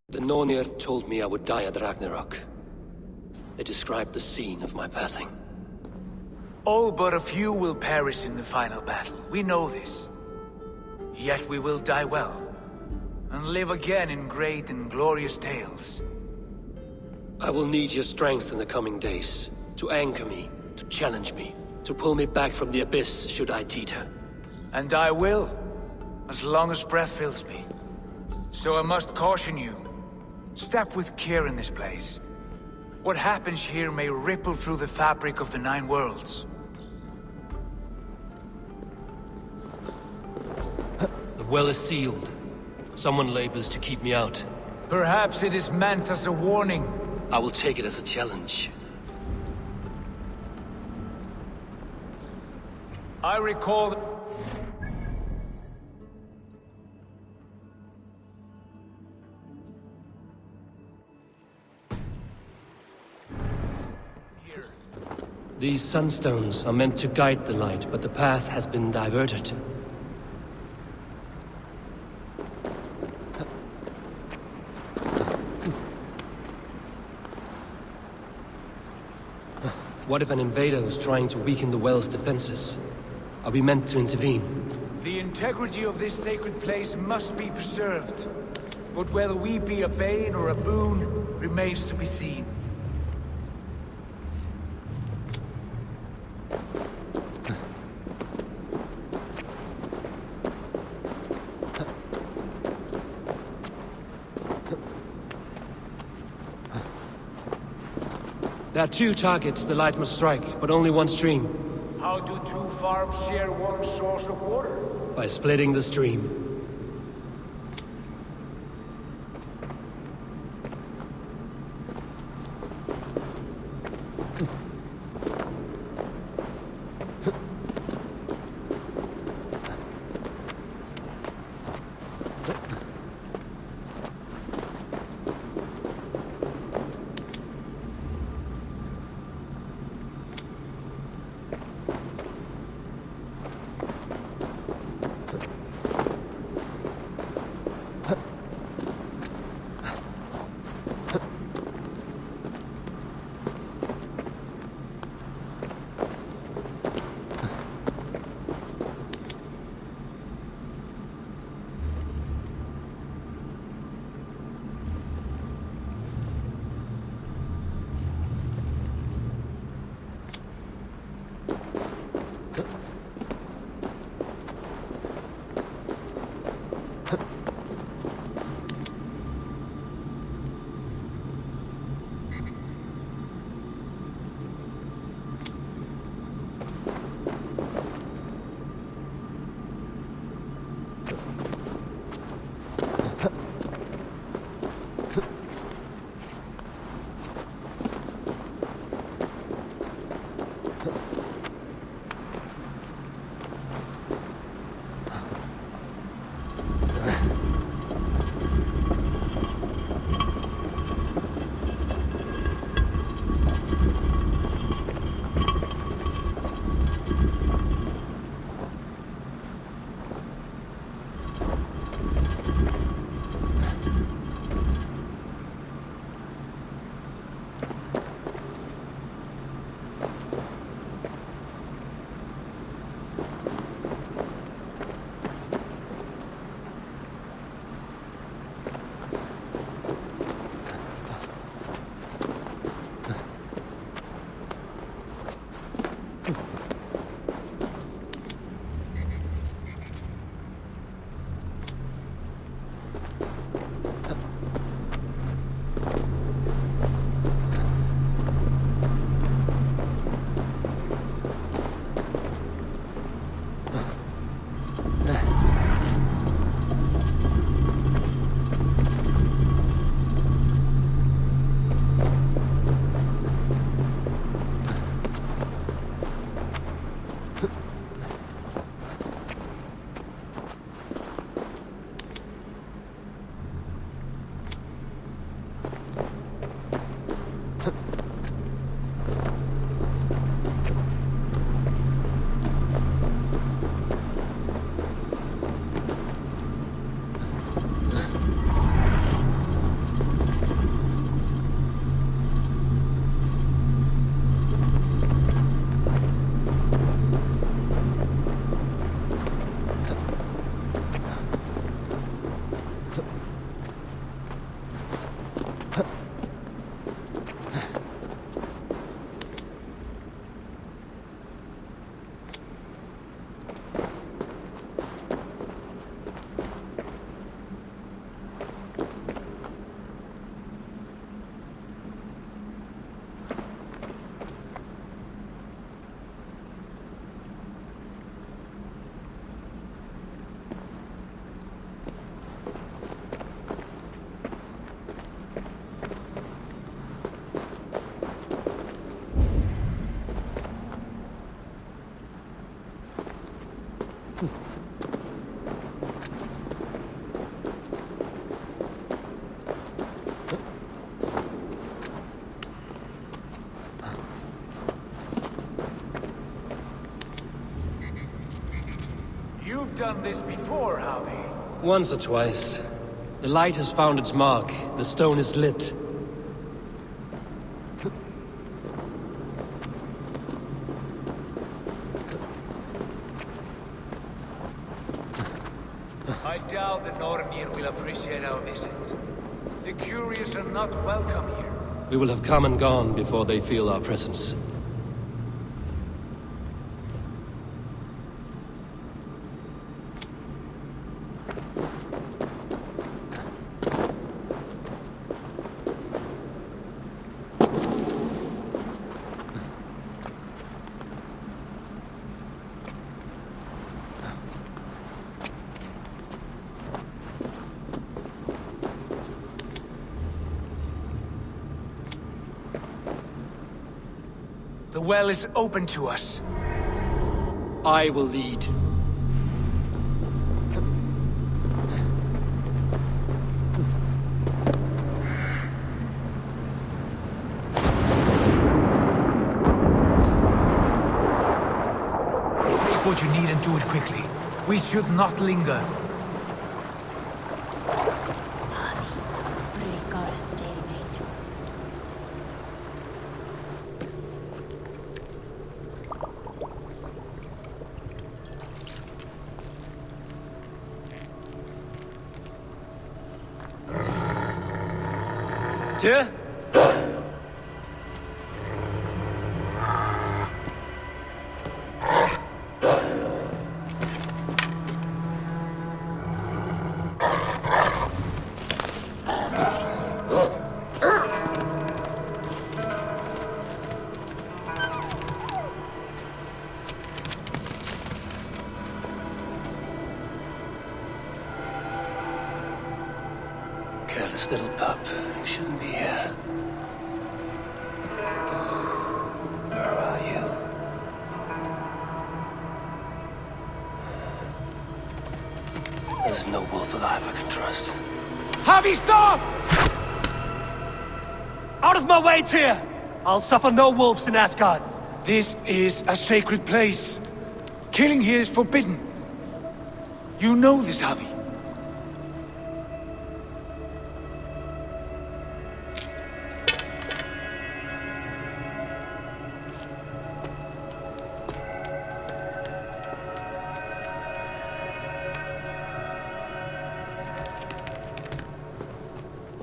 The Nornir told me I would die at Ragnarok. They described the scene of my passing. All but a few will perish in the final battle. We know this. Yet we will die well, and live again in great and glorious tales. I will need your strength in the coming days, to anchor me, to challenge me, to pull me back from the abyss should I teeter. And I will, as long as breath fills me. So I must caution you. Step with care in this place. What happens here may ripple through the fabric of the Nine Worlds. The well is sealed. Someone labors to keep me out. Perhaps it is meant as a warning. I will take it as a challenge. I recall... These sunstones are meant to guide the light, but the path has been diverted. What if an invader was trying to weaken the well's defenses? Are we meant to intervene? The integrity of this sacred place must be preserved. But whether we be a bane or a boon remains to be seen. There are 2 targets the light must strike, but only one stream. How do 2 farms share one source of water? By splitting the stream. You've done this before, Howie. Once or twice. The light has found its mark. The stone is lit. I doubt the Nornir will appreciate our visit. The curious are not welcome here. We will have come and gone before they feel our presence. well is open to us. I will lead. Take what you need and do it quickly. We should not linger. Tyr? Careless little pup. You shouldn't be here. Where are you? There's no wolf alive I can trust. Javi, stop! Out of my way, Tyr! I'll suffer no wolves in Asgard. This is a sacred place. Killing here is forbidden. You know this, Javi.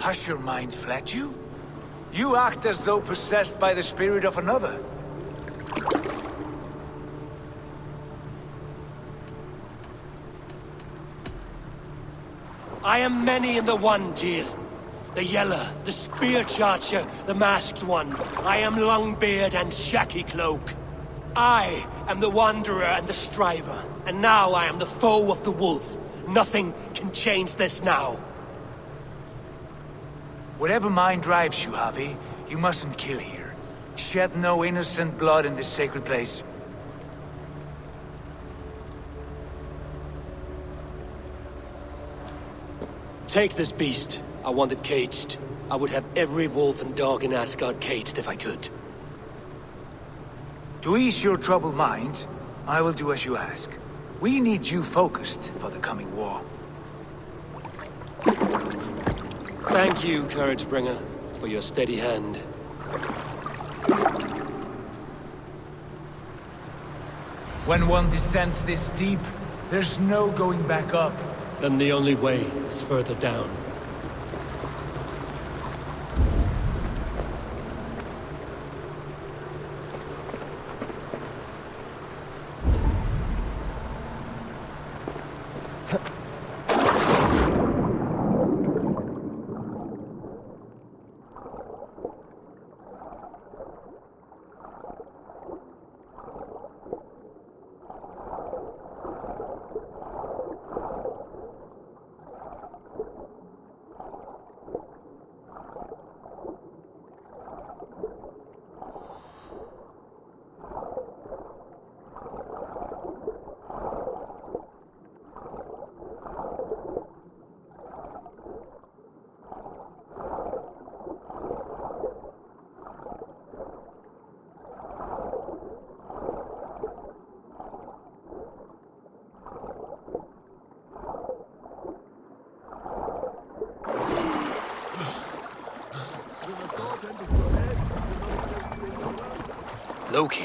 Has your mind fled you? You act as though possessed by the spirit of another. I am many in the one, Tyr. The Yeller, the Spear Charger, the Masked One. I am Longbeard and Shaky Cloak. I am the Wanderer and the Striver. And now I am the foe of the Wolf. Nothing can change this now. Whatever mind drives you, Javi, you mustn't kill here. Shed no innocent blood in this sacred place. Take this beast. I want it caged. I would have every wolf and dog in Asgard caged if I could. To ease your troubled mind, I will do as you ask. We need you focused for the coming war. Thank you, Couragebringer, for your steady hand. When one descends this deep, there's no going back up. Then the only way is further down. Loki.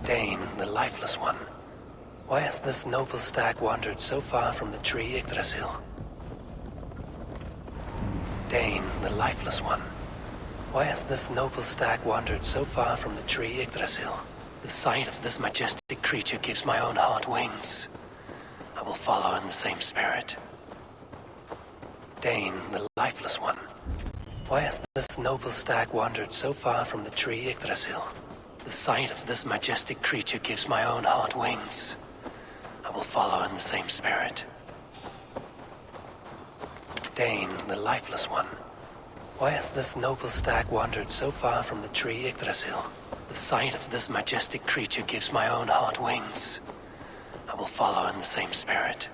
Dane, the lifeless one. Why has this noble stag wandered so far from the tree Yggdrasil? Dane, the lifeless one. Why has this noble stag wandered so far from the tree Yggdrasil? The sight of this majestic creature gives my own heart wings. I will follow in the same spirit. Dane, the lifeless one. Why has this noble stag wandered so far from the tree Yggdrasil? The sight of this majestic creature gives my own heart wings. I will follow in the same spirit. Dane, the lifeless one. Why has this noble stag wandered so far from the tree Yggdrasil? The sight of this majestic creature gives my own heart wings. I will follow in the same spirit.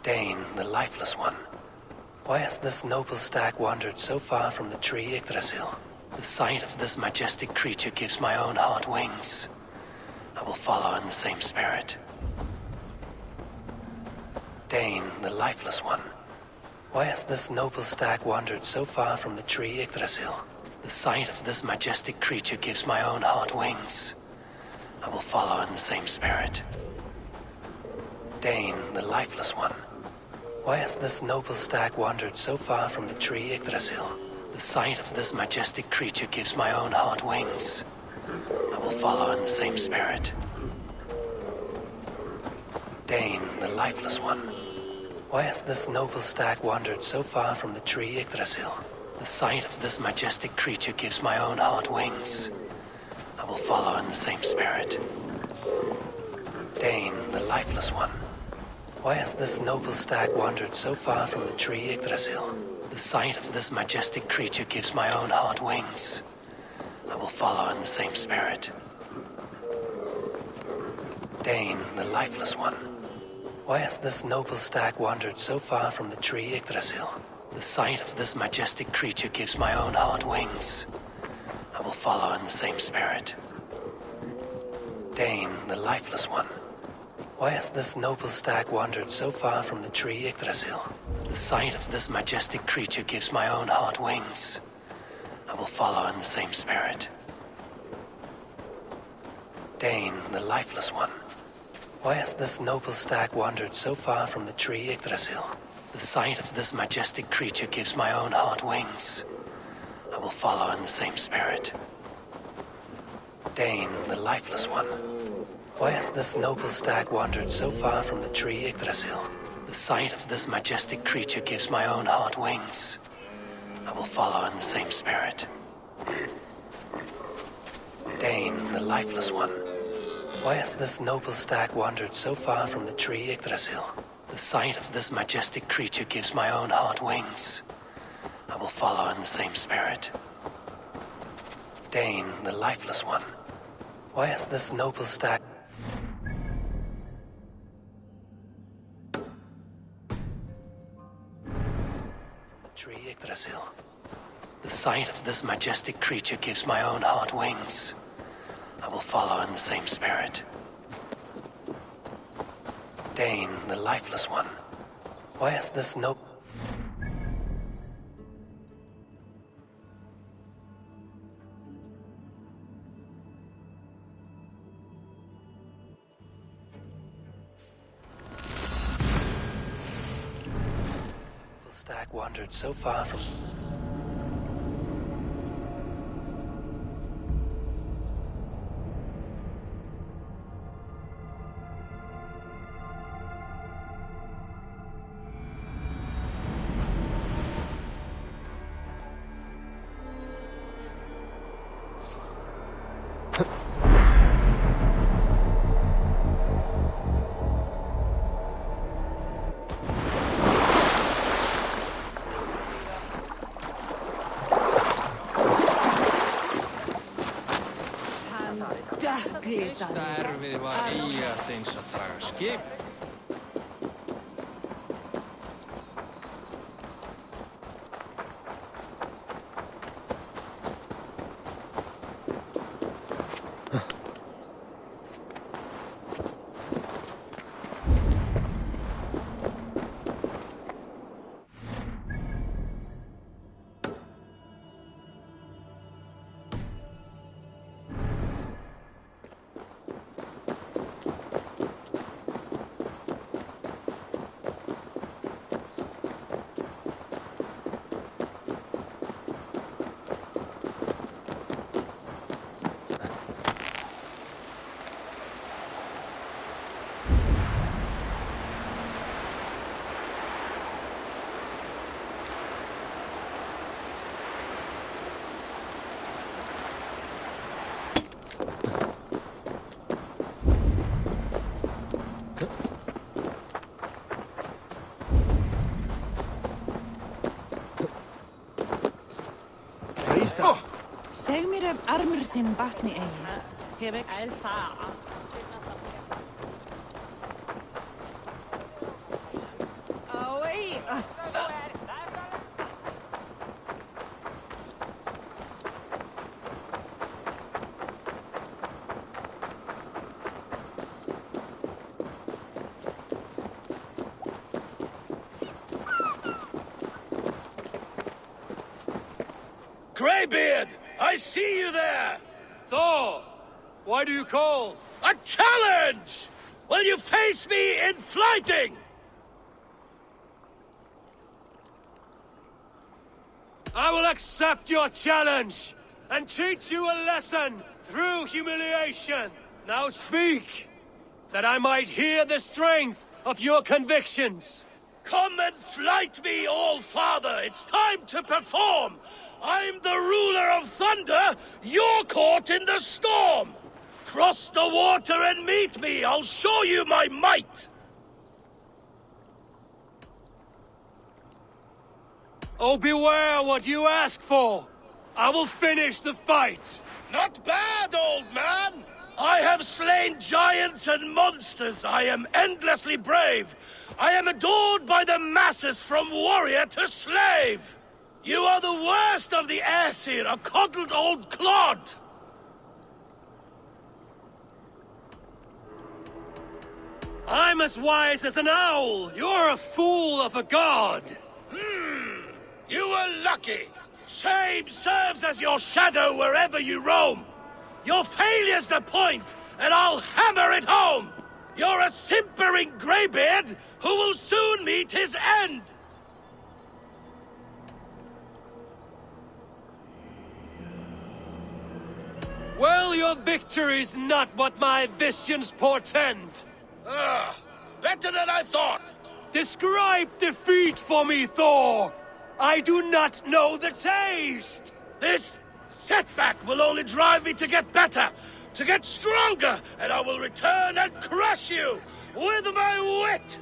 Dane, the lifeless one. Why has this noble stag wandered so far from the tree Yggdrasil? The sight of this majestic creature gives my own heart wings. I will follow in the same spirit. Dane, the lifeless one. Why has this noble stag wandered so far from the tree Yggdrasil? The sight of this majestic creature gives my own heart wings. I will follow in the same spirit. Dane, the lifeless one. Why has this noble stag wandered so far from the tree Yggdrasil? The sight of this majestic creature gives my own heart wings. I will follow in the same spirit. Dane, the lifeless one. Why has this noble stag wandered so far from the tree Yggdrasil? The sight of this majestic creature gives my own heart wings. I will follow in the same spirit. Dane, the lifeless one. Why has this noble stag wandered so far from the tree Yggdrasil? The sight of this majestic creature gives my own heart wings. I will follow in the same spirit. Dane, the lifeless one. Why has this noble stag wandered so far from the tree Yggdrasil? The sight of this majestic creature gives my own heart wings. I will follow in the same spirit. Dane, the lifeless one. Why has this noble stag wandered so far from the tree Yggdrasil? The sight of this majestic creature gives my own heart wings. I will follow in the same spirit. Dane, the lifeless one. Why has this noble stag wandered so far from the tree Yggdrasil? The sight of this majestic creature gives my own heart wings. I will follow in the same spirit. Dane, the lifeless one. Why has this noble stag wandered so far from the tree Yggdrasil? The sight of this majestic creature gives my own heart wings. I will follow in the same spirit. Dane, the lifeless one. Why has this noble stag wandered so far from the tree Yggdrasil? The sight of this majestic creature gives my own heart wings. I will follow in the same spirit. Dane, the lifeless one. Why has this noble stag... tree Yggdrasil. The sight of this majestic creature gives my own heart wings. I will follow in the same spirit. Dane, the lifeless one. Why has this no... stag wandered so far from... Starfið var eigað eins að draga skip. Armor þinn batni eigi. Hefek. Away. Greybeard! I see you there! Thor! Why do you call? A challenge! Will you face me in fighting? I will accept your challenge and teach you a lesson through humiliation. Now speak, that I might hear the strength of your convictions. Come and fight me, All-Father! It's time to perform! I'm the ruler of thunder, you're caught in the storm! Cross the water and meet me, I'll show you my might! Oh, beware what you ask for! I will finish the fight! Not bad, old man! I have slain giants and monsters, I am endlessly brave! I am adored by the masses from warrior to slave! You are the worst of the Aesir, a coddled old clod! I'm as wise as an owl! You're a fool of a god! You were lucky! Shame serves as your shadow wherever you roam! Your failure's the point, and I'll hammer it home! You're a simpering greybeard who will soon meet his end! Well, your victory's not what my visions portend! Better than I thought! Describe defeat for me, Thor! I do not know the taste! This setback will only drive me to get better, to get stronger, and I will return and crush you with my wit!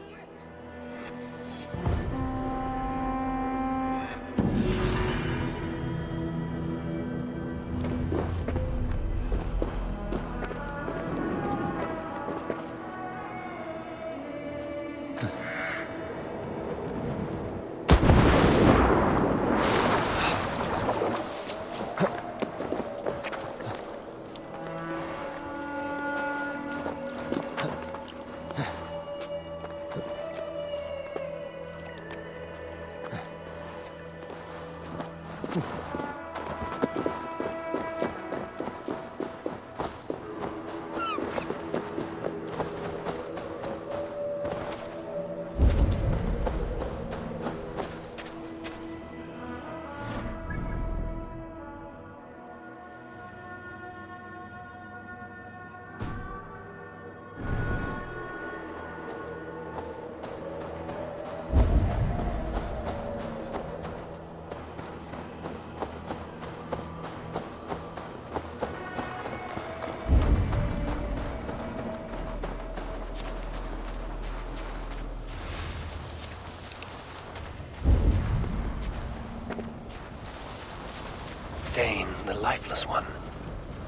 Dane, the lifeless one.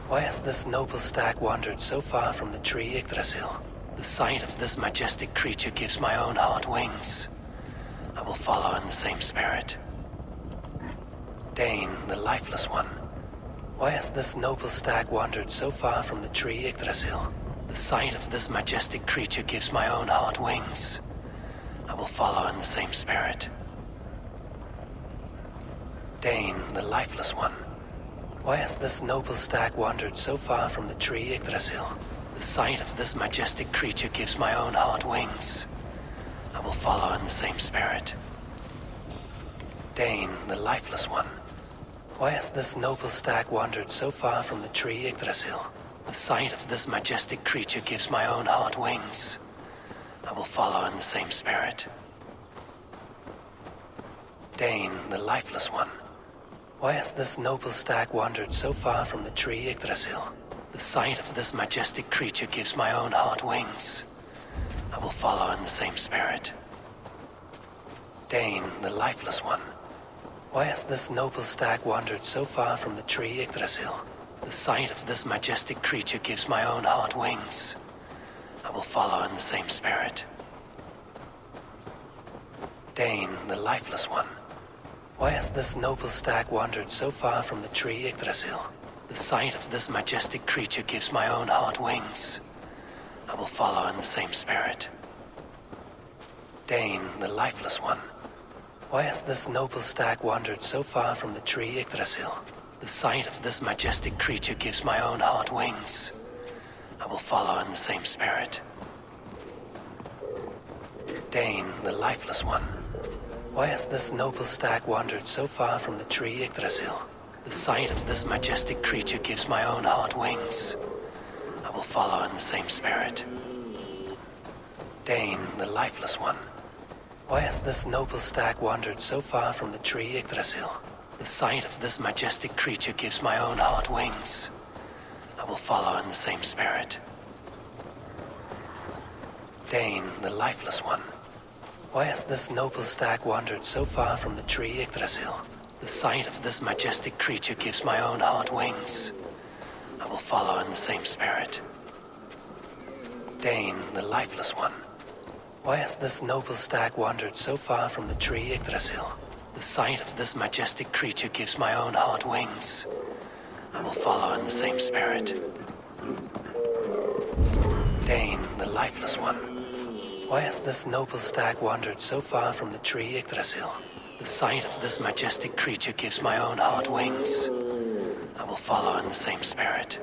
Why has this noble stag wandered so far from the tree Yggdrasil? The sight of this majestic creature gives my own heart wings. I will follow in the same spirit. Dane, the lifeless one. Why has this noble stag wandered so far from the tree Yggdrasil? The sight of this majestic creature gives my own heart wings. I will follow in the same spirit. Dane, the lifeless one. Why has this noble stag wandered so far from the tree Yggdrasil? The sight of this majestic creature gives my own heart wings. I will follow in the same spirit. Dane, the lifeless one. Why has this noble stag wandered so far from the tree Yggdrasil? The sight of this majestic creature gives my own heart wings. I will follow in the same spirit. Dane, the lifeless one. Why has this noble stag wandered so far from the tree Yggdrasil? The sight of this majestic creature gives my own heart wings. I will follow in the same spirit. Dane, the lifeless one. Why has this noble stag wandered so far from the tree Yggdrasil? The sight of this majestic creature gives my own heart wings. I will follow in the same spirit. Dane, the lifeless one. Why has this noble stag wandered so far from the tree Yggdrasil? The sight of this majestic creature gives my own heart wings. I will follow in the same spirit. Dane, the lifeless one. Why has this noble stag wandered so far from the tree Yggdrasil? The sight of this majestic creature gives my own heart wings. I will follow in the same spirit. Dane, the lifeless one. Why has this noble stag wandered so far from the tree Yggdrasil? The sight of this majestic creature gives my own heart wings. I will follow in the same spirit. Dane, the lifeless one. Why has this noble stag wandered so far from the tree Yggdrasil? The sight of this majestic creature gives my own heart wings. I will follow in the same spirit. Dane, the lifeless one. Why has this noble stag wandered so far from the tree Yggdrasil? The sight of this majestic creature gives my own heart wings. I will follow in the same spirit. Dane, the lifeless one. Why has this noble stag wandered so far from the tree Yggdrasil? The sight of this majestic creature gives my own heart wings. I will follow in the same spirit. Dane, the lifeless one. Why has this noble stag wandered so far from the tree Yggdrasil? The sight of this majestic creature gives my own heart wings. I will follow in the same spirit.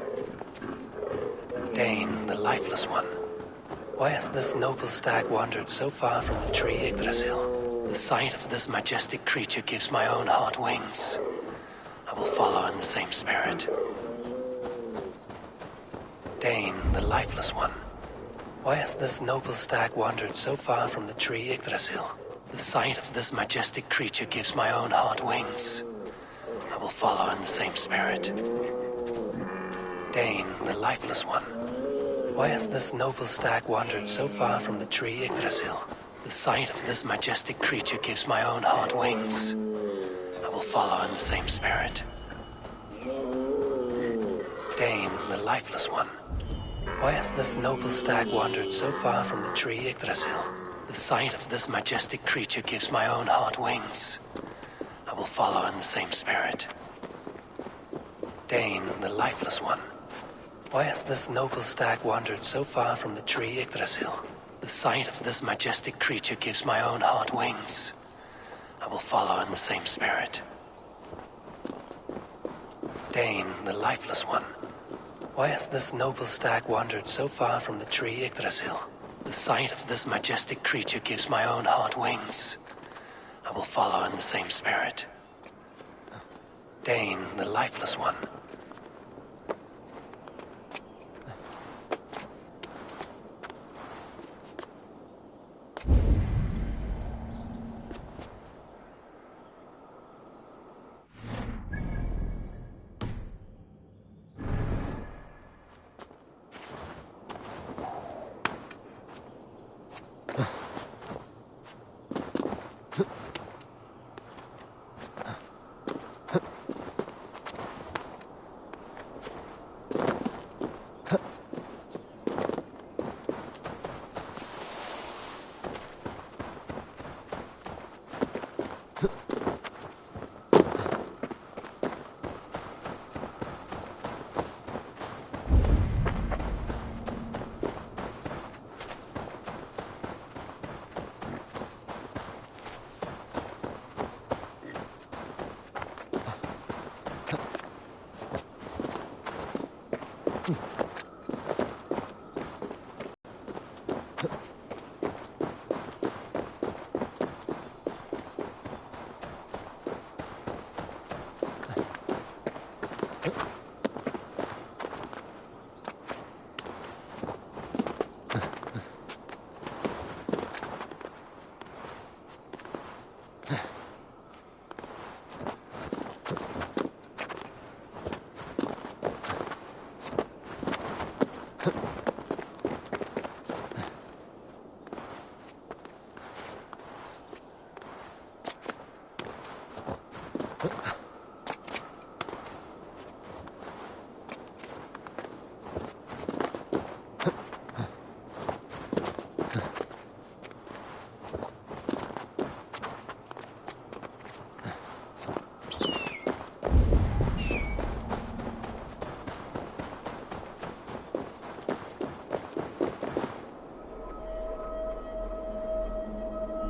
Dane, the lifeless one. Why has this noble stag wandered so far from the tree Yggdrasil? The sight of this majestic creature gives my own heart wings. I will follow in the same spirit. Dane, the lifeless one. Why has this noble stag wandered so far from the tree Yggdrasil? The sight of this majestic creature gives my own heart wings. I will follow in the same spirit. Dane, the lifeless one. Why has this noble stag wandered so far from the tree Yggdrasil? The sight of this majestic creature gives my own heart wings. I will follow in the same spirit. Dane, the lifeless one. Why has this noble stag wandered so far from the tree Yggdrasil? The sight of this majestic creature gives my own heart wings. I will follow in the same spirit. Dane, the lifeless one. Why has this noble stag wandered so far from the tree Yggdrasil? The sight of this majestic creature gives my own heart wings. I will follow in the same spirit. Dane, the lifeless one. Why has this noble stag wandered so far from the tree Yggdrasil? The sight of this majestic creature gives my own heart wings. I will follow in the same spirit. Dane, the lifeless one.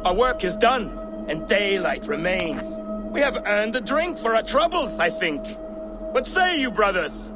Our work is done, and daylight remains. We have earned a drink for our troubles, I think. What say you, brothers?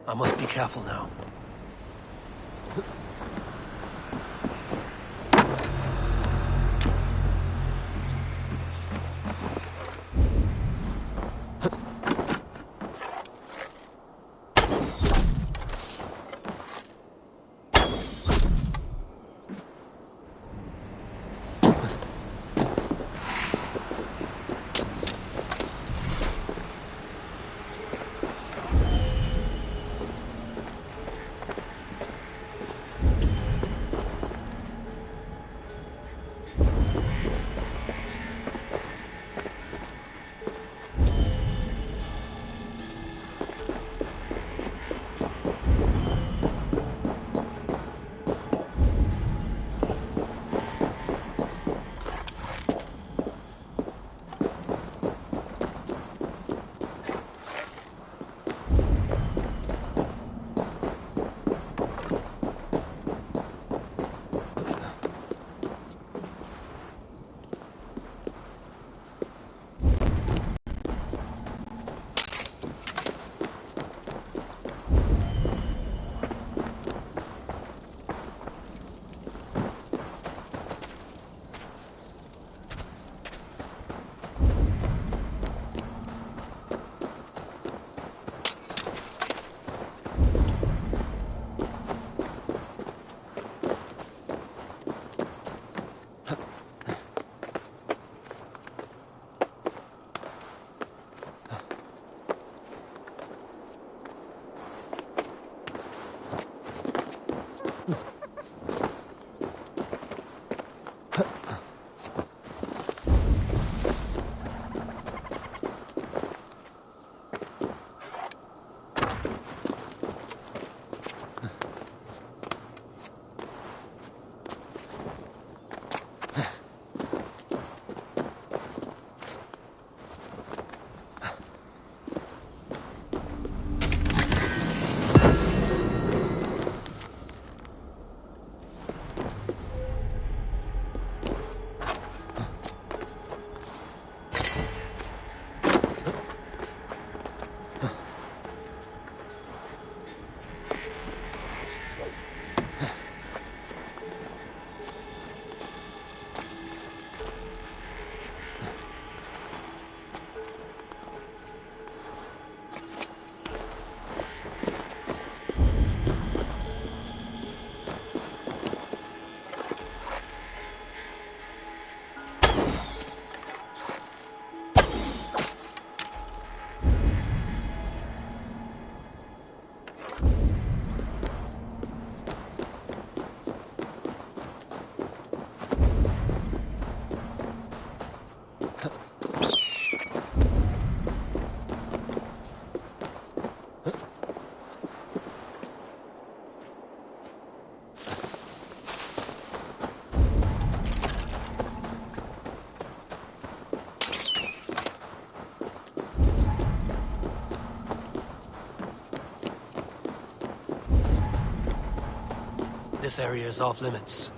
I must be careful now. This area is off limits.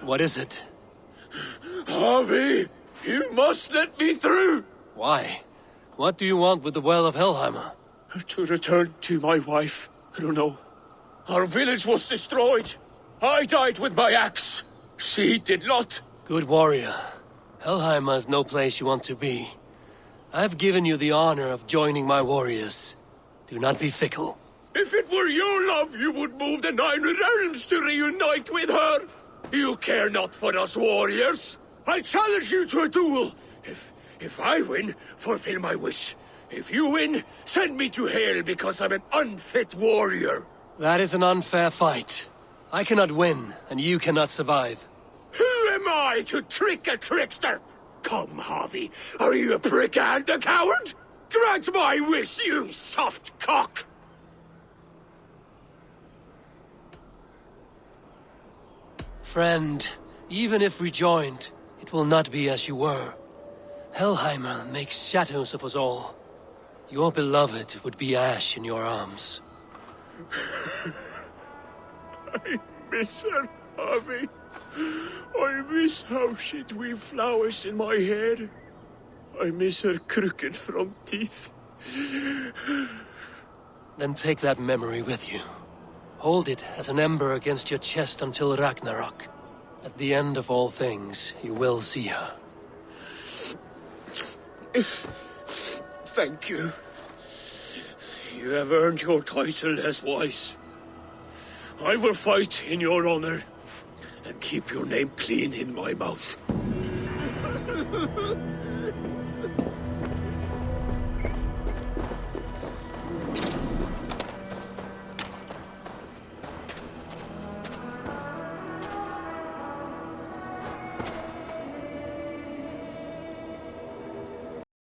What is it? Harvey, you must let me through! Why? What do you want with the Well of Helheimer? To return to my wife. I don't know. Our village was destroyed. I died with my axe. She did not. Good warrior. Helheimer is no place you want to be. I've given you the honor of joining my warriors. Do not be fickle. If it were your love, you would move the 9 realms to reunite with her. You care not for us warriors. I challenge you to a duel. If I win, fulfill my wish. If you win, send me to hell because I'm an unfit warrior. That is an unfair fight. I cannot win, and you cannot survive. Who am I to trick a trickster? Come, Harvey. Are you a prick and a coward? Grant my wish, you soft cock! Friend, even if rejoined, it will not be as you were. Helheimer makes shadows of us all. Your beloved would be ash in your arms. I miss her, Harvey. I miss how she'd weave flowers in my hair. I miss her crooked front teeth. Then take that memory with you. Hold it as an ember against your chest until Ragnarok. At the end of all things, you will see her. Thank you. You have earned your title as wise. I will fight in your honor and keep your name clean in my mouth.